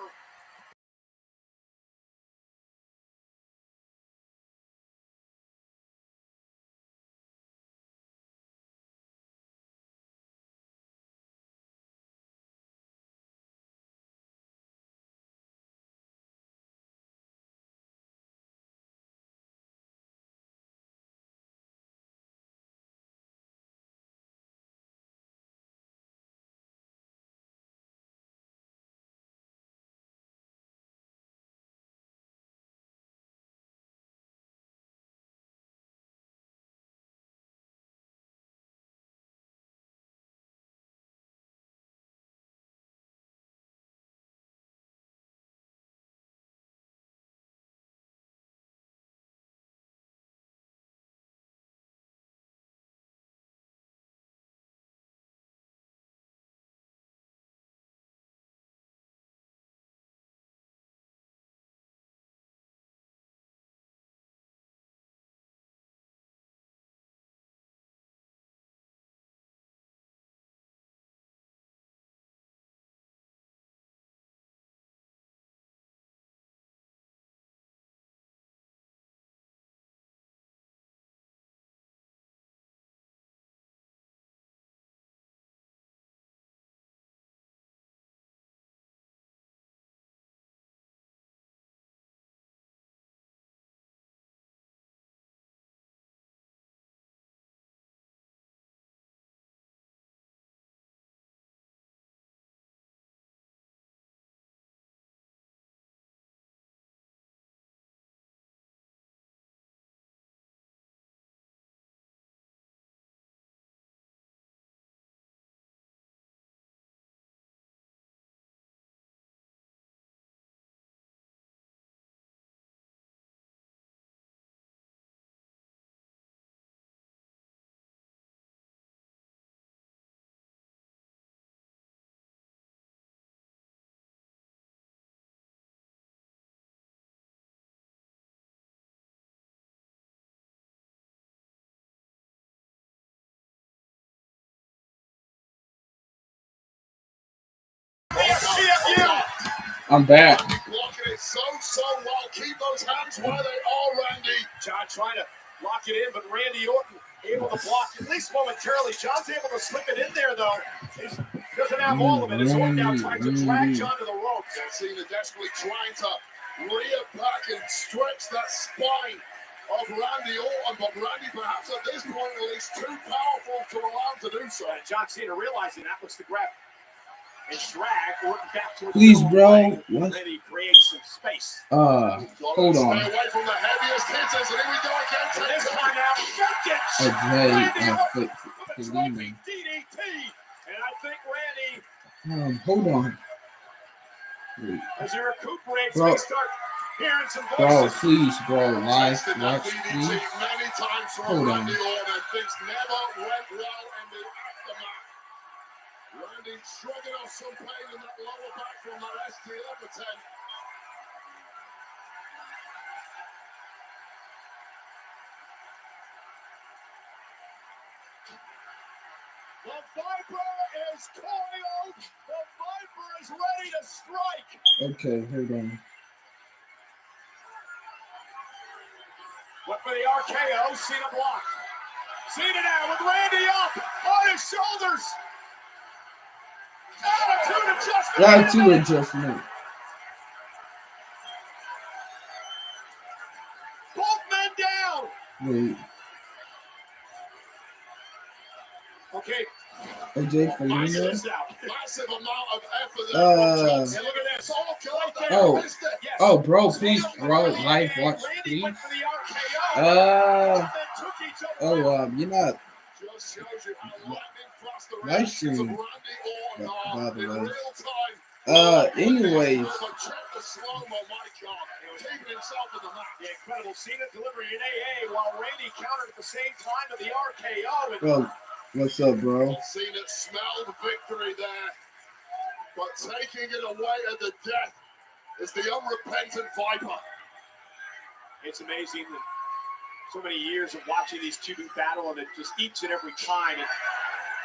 I'm back. Blocking it so well. Keep those hands where they are, Randy. John trying to lock it in, but Randy Orton able to block at least momentarily. John's able to slip it in there, though. He doesn't have all of it. It's Orton now trying to drag John to the ropes. Cena desperately trying to rear back and stretch that spine of Randy Orton, but Randy perhaps at this point at least too powerful to allow him to do so. And John Cena realizing that was the grab. And drag Orton back to his Please, bro. What? Then he creates some space. Hold on. Stay away from the heaviest hitters, and here we go again. And this time out, DDT. DDT. And I think Randy, hold on. as he recuperates, Bro. we start hearing some voices. Bro, please, bro. Live Tested watch, that DDT please. many times from Hold on. Randy Orton, and things never went well in the aftermath. Randy shrugging off some pain in that lower back from that STF attempt. The Viper is coiled. The Viper is ready to strike. Okay, hold on. Went for the RKO. Cena blocked. Cena now with Randy up on his shoulders. Attitude adjustment. Both men down. Wait. Okay. AJ for Massive Luna. amount of effort there. And look at this. Oh, bro, please, bro. Live watch, please. You're not. Just shows you how lightning fast the Live reactions of stream. Randy Orton are By the in way. real time. Anyways. Check the slow-mo, my God. Keeping himself in the match. The incredible Cena delivering an AA while Randy countered at the same time to the RKO. And Bro, what's up, bro? Cena smelled victory there, but taking it away at the death is the unrepentant Viper. it's amazing that so many years of watching these two battle, and it just each and every time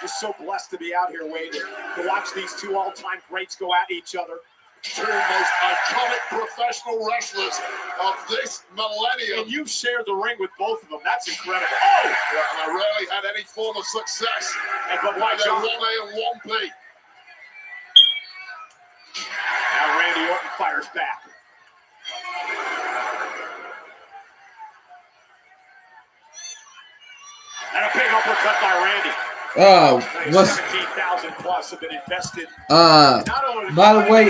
Just so blessed to be out here waiting to watch these two all-time greats go at each other. Two most iconic professional wrestlers of this millennium. And you've shared the ring with both of them. That's incredible. Oh! Yeah, and I rarely had any form of success. But watch out. 1A and 1B. Now Randy Orton fires back. And a big uppercut by Randy. What's 17,000 plus have been invested. By the way,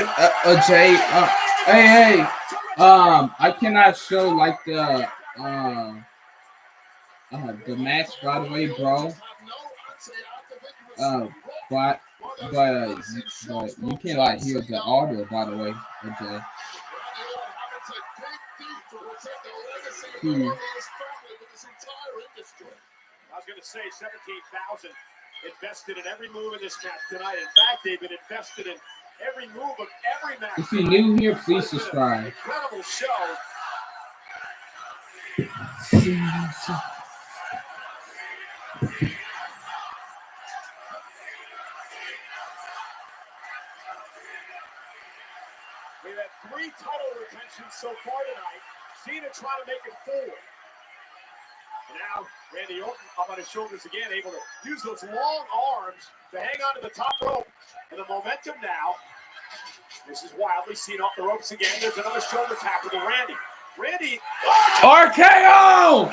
Jay, hey, I cannot show like the match, by the way, bro. But you can like hear the audio, by the way, Jay. I was going to say 17,000 invested in every move in this match tonight. In fact, they've been invested in every move of every match. If you're new here, please subscribe. Incredible show. We've had 3 title retentions so far tonight. Cena trying to make it 4. And now Randy Orton up on his shoulders again, able to use those long arms to hang on to the top rope. And the momentum now. This is wildly seen off the ropes again. There's another shoulder tackle to Randy. Randy. RKO!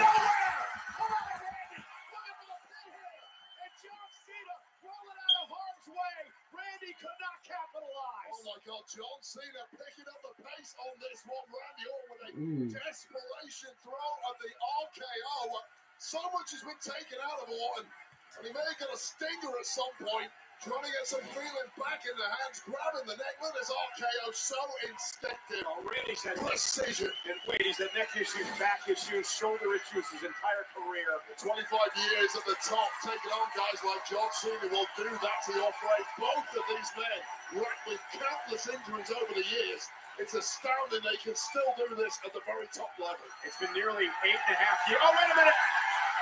Oh my God, John Cena picking up the pace on this one. Randy Orton with a desperation throw at the RKO. So much has been taken out of Orton, and he may have got a stinger at some point, trying to get some feeling back in the hands, grabbing the neck. Look at this RKO, so instinctive. Oh, Randy's had precision. And wait, he's had neck issues, back issues, shoulder issues his entire career. 25 years at the top, taking on guys like John Cena will do that to your frame. Both of these men wrecked with countless injuries over the years. It's astounding they can still do this at the very top level. It's been nearly 8.5 years. Oh, wait a minute.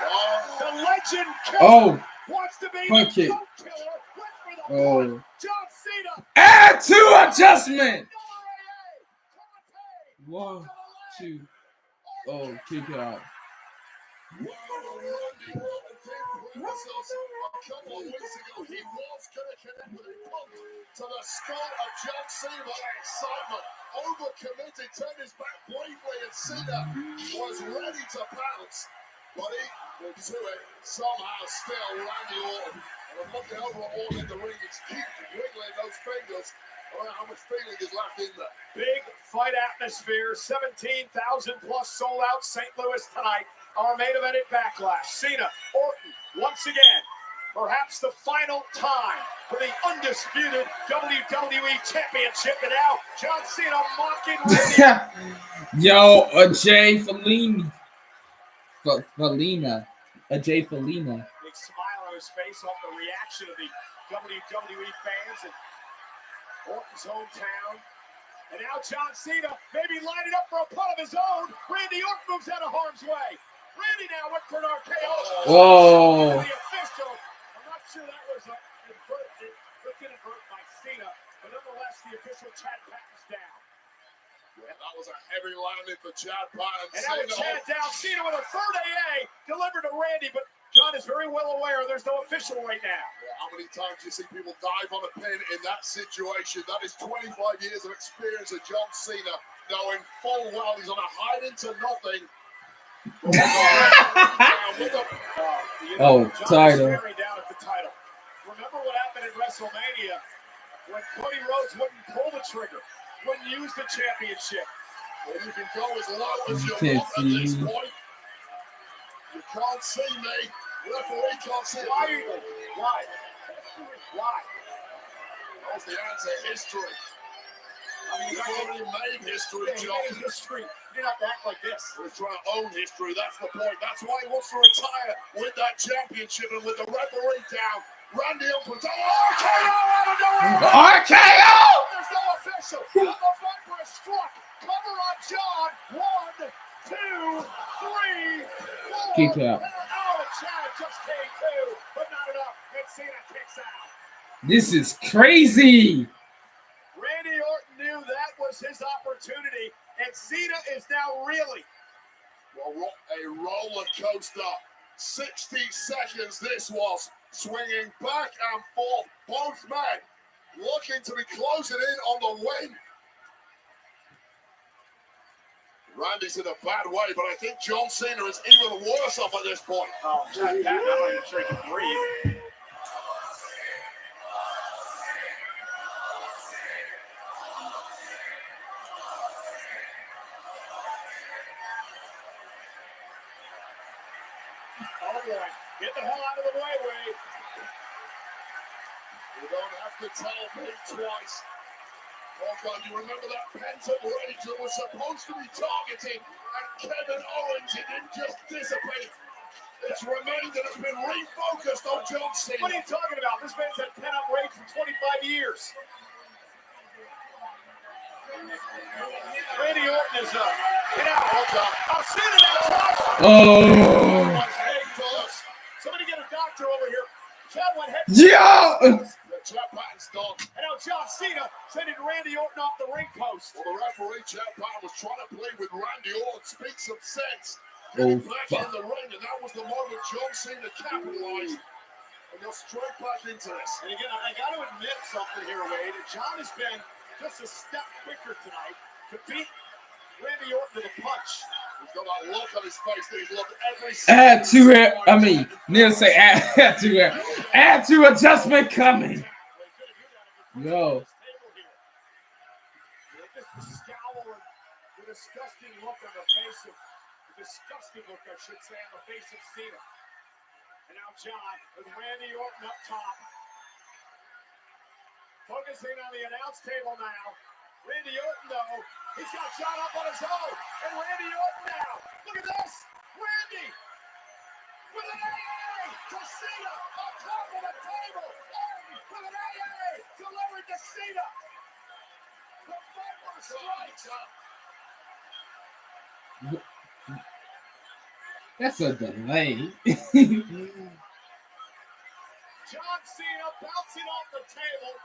The legend wants to be the killer. John Cena. Add to adjustment. 1, 2. Kick out. A couple of weeks ago, he was going to connect with a punt to the skull of John Cena. Excitement, overcommitted, turned his back briefly, and Cena was ready to pounce. But equal to it, somehow still Randy Orton. And I'm looking over at Orton in the ring, he keeps wiggling those fingers. I don't know how much feeling is left in there. Big fight atmosphere, 17,000 plus sold out St. Louis tonight. Our main event at Backlash. Cena, Orton, once again, perhaps the final time for the undisputed WWE Championship. And now, John Cena mocking Randy. Yo, Jay Felina. Jay Felina. Big smile on his face off the reaction of the WWE fans and Orton's hometown. And now John Cena maybe lining up for a punt of his own. Randy Orton moves out of harm's way. Randy now went for an RKO. Oh. The official. I'm not sure that was inadvertent by Cena, but nonetheless, the official Chad Patton's down. Yeah, that was a heavy landing for Chad Patton. And now with Chad down, Cena with a third AA delivered to Randy, but John is very well aware there's no official right now. Yeah, how many times do you see people dive on a pin in that situation? That is 25 years of experience of John Cena, knowing full well he's on a hide into nothing. Title. Down at the title. Remember what happened at WrestleMania when Cody Rhodes wouldn't pull the trigger, wouldn't use the championship. Well, you can go as low as you can't want at see this me. point. You can't see me. Referee can't see Why? me. Why? That's the answer. History. I mean, You've already made history, you John. made history. You didn't have to act like this. We're trying to own history. That's the point. That's why he wants to retire with that championship and with the referee down. Randy Orton. RKO out of nowhere. RKO! There's no official. The Viper is struck. Cover on John. 1, 2, 3, 4. Keep out. Oh, Chad just came too, but not enough. And Cena This is crazy. Randy Orton knew that was his opportunity, and Cena is now reeling. Well, what a roller coaster. 60 seconds this was, swinging back and forth. Both men looking to be closing in on the win. Randy's in a bad way, but I think John Cena is even worse off at this point. Oh, I'm not even sure he can breathe. Oh boy, get the hell out of the way, Wade. You don't have to tell me twice. Oh God, you remember that pent-up rage that was supposed to be targeting and Kevin Owens? It didn't just dissipate. It's remained and it's been refocused on John Cena. What are you talking about? This man's had pent-up rage for 25 years. Randy Orton is up. Get out. Hold up. I'm sitting outside. Oh. Somebody get a doctor over here. Chad went head. Yeah. The Chad Patton's done. And now John Cena sending Randy Orton off the ring post. Well, the referee, Chad Patton, was trying to play with Randy Orton, speak some sense. Oh, Back in the ring, and that was the moment John Cena capitalized. And got straight back into this. And again, I got to admit something here, Wade. John has been just a step quicker tonight to beat Randy Orton to the punch. He's got that look on his face that he's loved every Add to it. I mean, Neil say add to it. Add to adjustment coming. No. Just the scowl and the disgusting look on the face of disgusting look, I should say, on the face of Cena. And now John with Randy Orton up top. Focusing on the announce table now. Randy Orton, though, he's got John up on his own. And Randy Orton now. Look at this. Randy with an AA to Cena on top of the table. Orton with an AA delivered to Cena. The fight strikes up. That's a delay. John Cena bouncing off the table.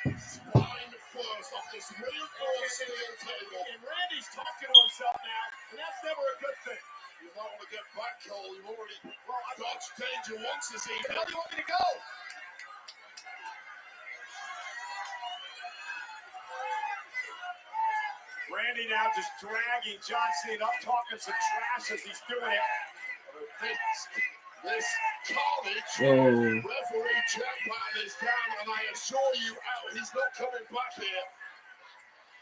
Spine first off this reinforced steel table. And Randy's talking to himself now, and that's never a good thing. You might want to get back, Cole. You've already dodged danger once this evening. How do you want me to go? Randy now just dragging John Cena up, talking some trash as he's doing it. This carnage, Whoa. referee Chad Patton is down, and I assure you, he's not coming back here.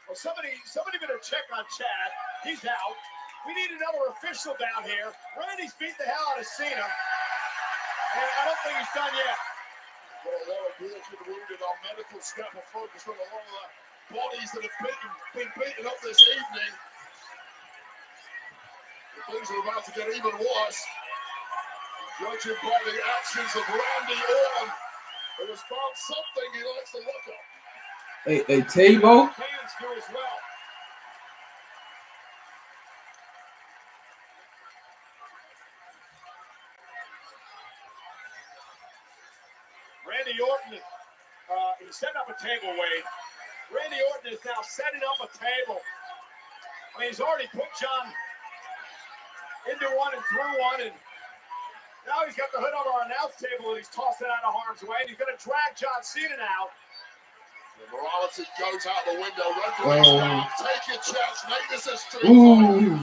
Well, somebody better check on Chad. He's out. We need another official down here. Randy's beat the hell out of Cena, and I don't think he's done yet. Well, a lot of walking wounded. Our medical staff are focused on a lot of the bodies that have been beaten up this evening. Things are about to get even worse. Judging by the actions of Randy Orton, who has found something he likes to look at. A table. Fans do as well. Randy Orton, he's setting up a table, Wade. Randy Orton is now setting up a table. I mean, he's already put John into one and through one, and now he's got the hood over our announce table and he's tossing out of harm's way. And he's going to drag John Cena now. The morality goes out the window. Referee's down. Take your chance. Make this a street Ooh.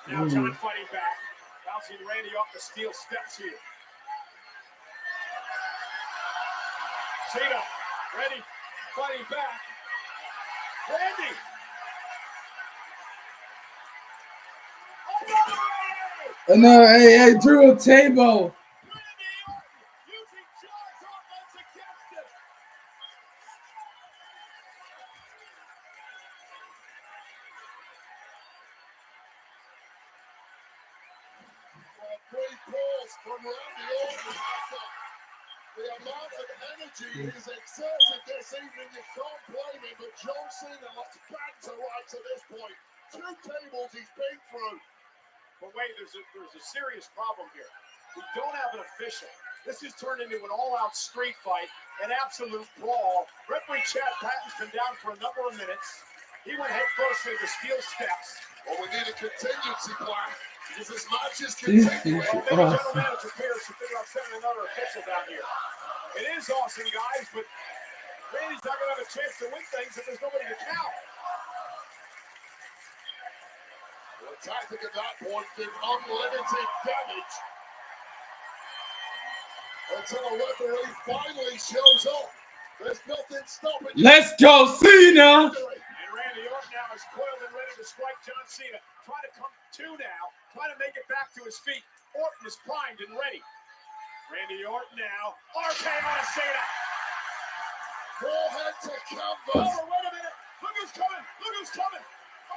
Now John fighting back. Bouncing Randy off the steel steps here. Cena, ready, fighting back. Randy! Oh, no, hey, through a table. Using John's offense against him. Well, great balls from Randy Orton after the amount of energy he's exerted this evening. You can't blame him, but John Cena looks banter right to this point. 2 tables he's been through. But wait, there's a serious problem here. We don't have an official. This has turned into an all-out street fight, an absolute brawl. Referee Chad Patton's been down for a number of minutes. He went head first into the steel steps. Well, we need a contingency plan because this match is This continuing. is Well, maybe awesome. General Manager Pierce should figure out sending another official down here. It is awesome, guys, but Randy's not going to have a chance to win things if there's nobody to count. The tactic at that point did unlimited damage until a referee finally shows up. There's nothing stopping you. Let's go, Cena. And Randy Orton now is coiled and ready to strike John Cena. Trying to come to now, trying to make it back to his feet. Orton is primed and ready. Randy Orton now. RKO on Cena. Forehead to canvas. Oh, wait a minute. Look who's coming. Look who's coming.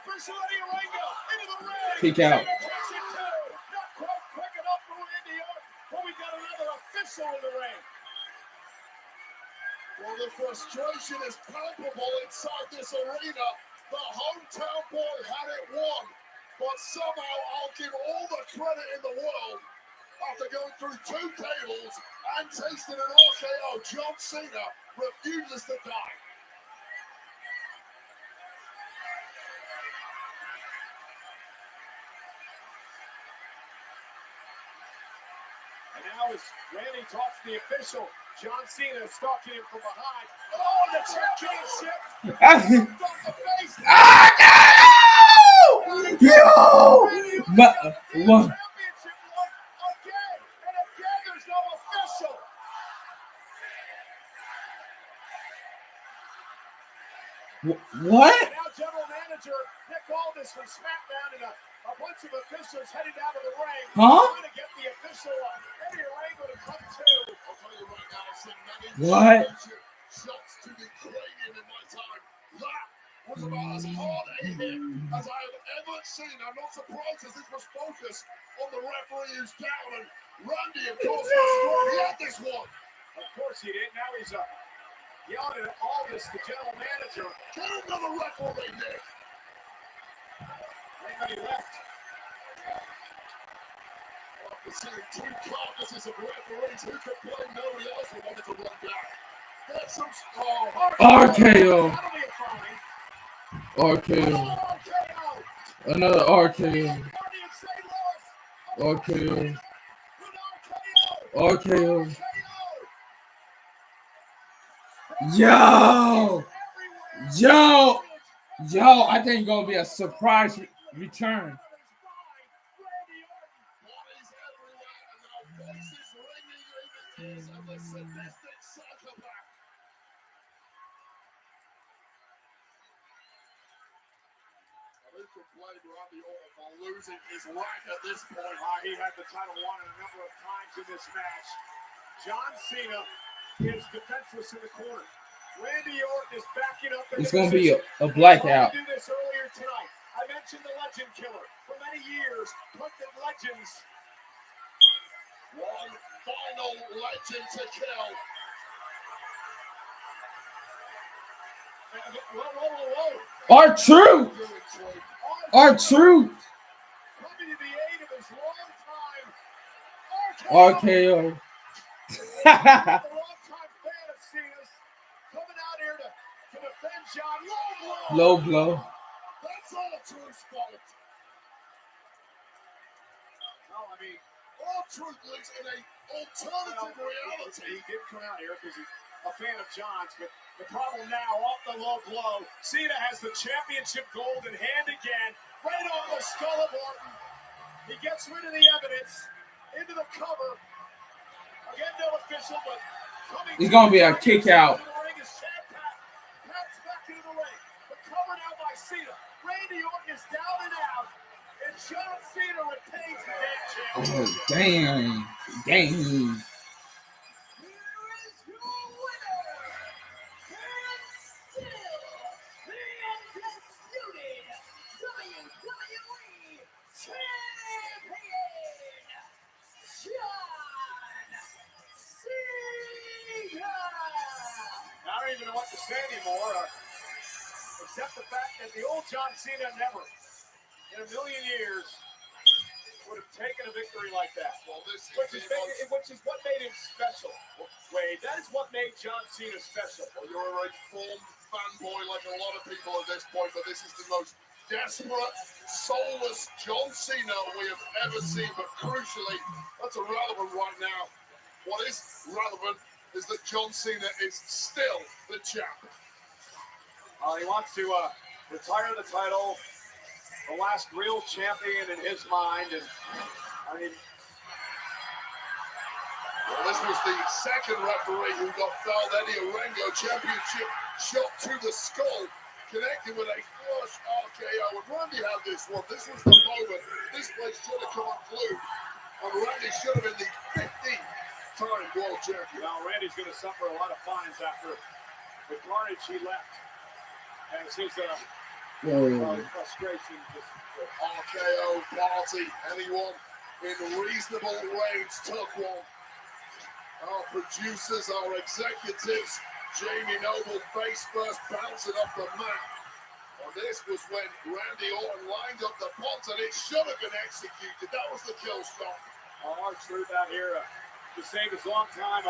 Official Eddie Orango into the ring. Kick out. Cena takes it too. Not quite quick enough for Randy Orton. But we got another official in the ring. Well, the frustration is palpable inside this arena. The hometown boy had it won. But somehow I'll give all the credit in the world. After going through 2 tables and tasting an RKO, John Cena refuses to die. And now as Randy talks to the official, John Cena is stalking him from behind. Oh, the championship! Off the face. Yo! But, what? Championship won again, and again there's no official. What? And now General Manager Nick Aldis from SmackDown and a bunch of officials headed down to the ring. Huh? Trying to get the official Eddie Orango to come to. I'll tell you right now, I've seen many What? shots to the cranium in my time. That was about as hard a hit as I have ever seen. I'm not surprised as this was focused on the referee who's down. And Randy, of course, was strong. He had this one. Of course he did. Now he's yelling at Aldis, the general manager. Get another referee, Nick. Anybody left? After seeing 2 carcasses of referees, who could blame nobody else for wanting to run down? There's some... Oh, RKO. That'll be a fine. RKO. RKO. Another RKO. Guardian St. Louis. RKO. RKO. RKO. Yo! Yo! Yo, I think it's gonna be a surprise return. bodies everywhere, and now faces ringing in the ears of the sadistic psychopath. Who could blame Randy Orton for losing his rank at this point? He had the title won a number of times in this match. John Cena is defenseless in the corner. Randy Orton is backing up. It's gonna be a blackout. I do this earlier tonight. I mentioned the Legend Killer. For many years, Punted Legends. One final legend to kill. Whoa. R-Truth! R-Truth! Coming to the aid of his longtime RKO. the longtime fan of Cena's coming out here to defend John. Low blow. That's all Truth's fault. No, I mean, All Truth lives in an alternative reality. he did come out here because he's a fan of John's, but the problem now, off the low blow, Cena has the championship gold in hand again, right off the skull of Orton. He gets rid of the evidence, into the cover. Again, no official, but coming. It's gonna be a kick out. Pat's back into the ring. The cover now by Cena. Randy Orton is down and out, and John Cena retains the damn championship. Oh, damn. Damn. I don't even know what to say anymore, except the fact that the old John Cena never, in a million years, would have taken a victory like that. Well, this Which is what made him special. Wade, that is what made John Cena special. Well, you're a reformed fanboy like a lot of people at this point, but this is the most desperate, soulless John Cena we have ever seen. But crucially, that's irrelevant right now. What is relevant is that John Cena is still the champ. He wants to retire the title, the last real champion in his mind, and I mean. Well, this was the second referee who got fouled. Eddie Orengo championship shot to the skull, connected with a flush RKO. And Randy had this one. This was the moment. This place should have come unglued. And Randy should have been the 15th-time world champion. Now, Randy's going to suffer a lot of fines after the carnage he left. As his frustration just RKO party. Anyone in reasonable range took one. Our producers, our executives, Jamie Noble face first bouncing off the mat. And this was when Randy Orton lined up the punt and it should have been executed. That was the kill shot. R-Truth out here to save his long time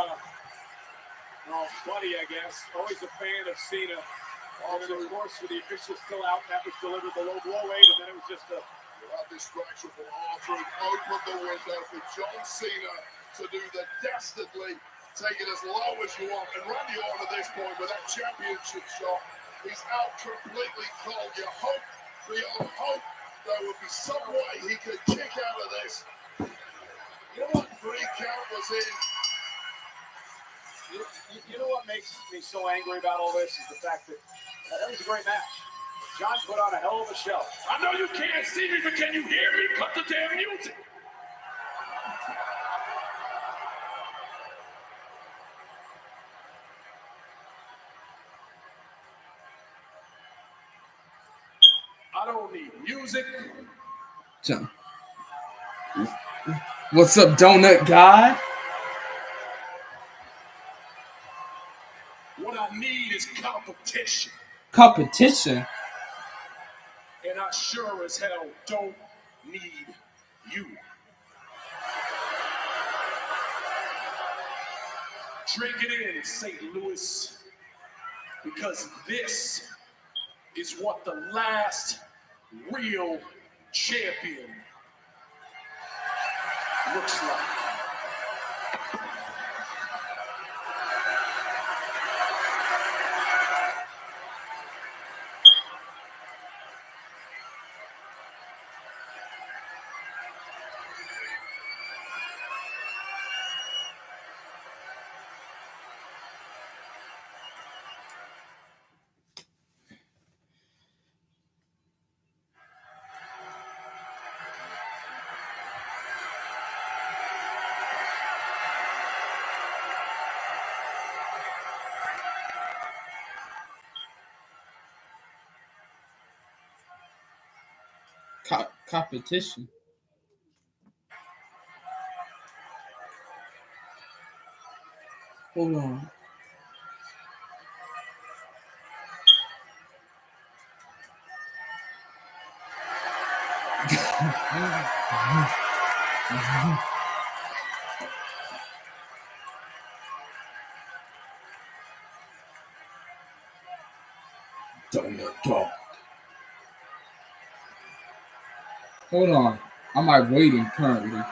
buddy, I guess. Always a fan of Cena. And then, of course, with the officials still out, that was delivered the low blow weight, and then it was just a... Without distraction from R-Truth, open the window for John Cena to do the dastardly, take it as low as you want. And Randy Orton at this point with that championship shot, he's out completely cold. You hope, beyond hope, there would be some way he could kick out of this. You know what 3 count was in? You know what makes me so angry about all this is the fact that that was a great match. John put on a hell of a show. I know you can't see me, but can you hear me? Cut the damn music. I don't need music. John. What's up, Donut God? What I need is competition. Competition? And I sure as hell don't need you. Drink it in, St. Louis, because this is what the last real champion looks like. Competition. Hold on. Donut God. Hold on. I'm like waiting currently.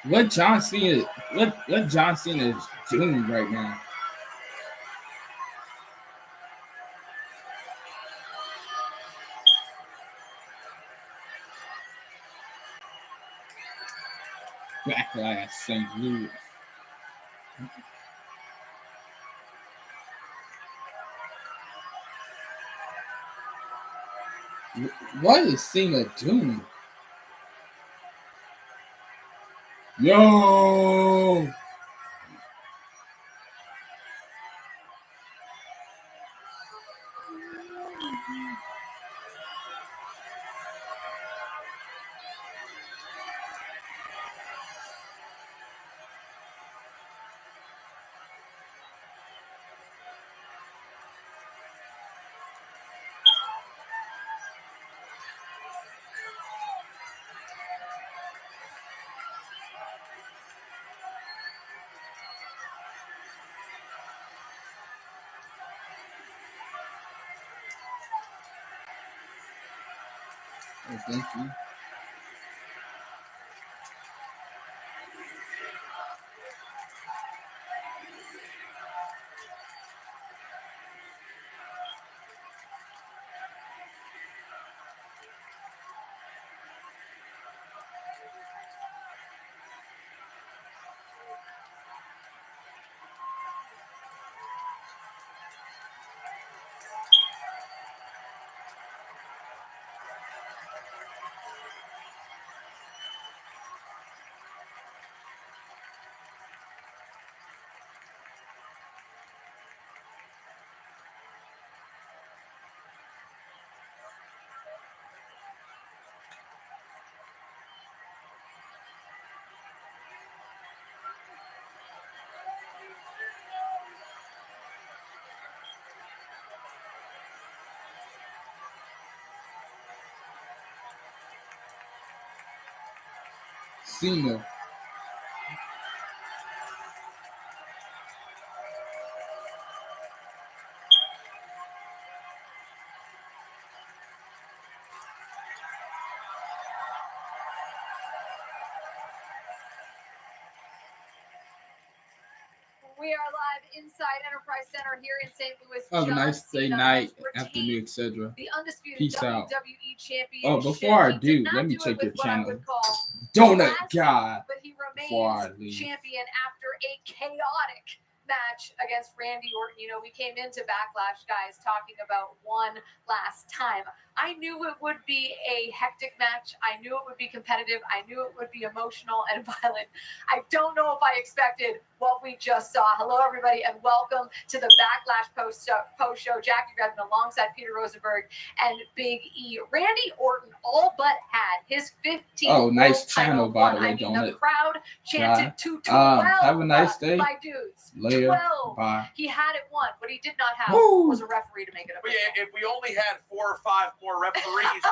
What John Cena is doing right now? Backlash, St. Louis. What is Cena doing? Yo! Oh, thank you. Cena. We are live inside Enterprise Center here in St. Louis. Have a nice day, Cena night, has afternoon, retained etc. The undisputed Peace WWE out. Championship. Oh, before I He do, did not let me do check it your with what I channel. would call Donut class, God. but he Before I remains leave. champion after a chaotic match against Randy Orton. You know, we came into Backlash, guys, talking about one last time. I knew it would be a hectic match. I knew it would be competitive. I knew it would be emotional and violent. I don't know if I expected what we just saw. Hello, everybody, and welcome to the Backlash post show. Jackie Redmond alongside Peter Rosenberg and Big E. Randy Orton all but had his 15th Oh, nice world title channel, by the won. way, I mean, Donut. the crowd chanted God. to 12. Have a nice day. My dudes. Later. 12. Bye. He had it won. What he did not have Woo. was a referee to make it official. If we only had 4 or 5 more referees.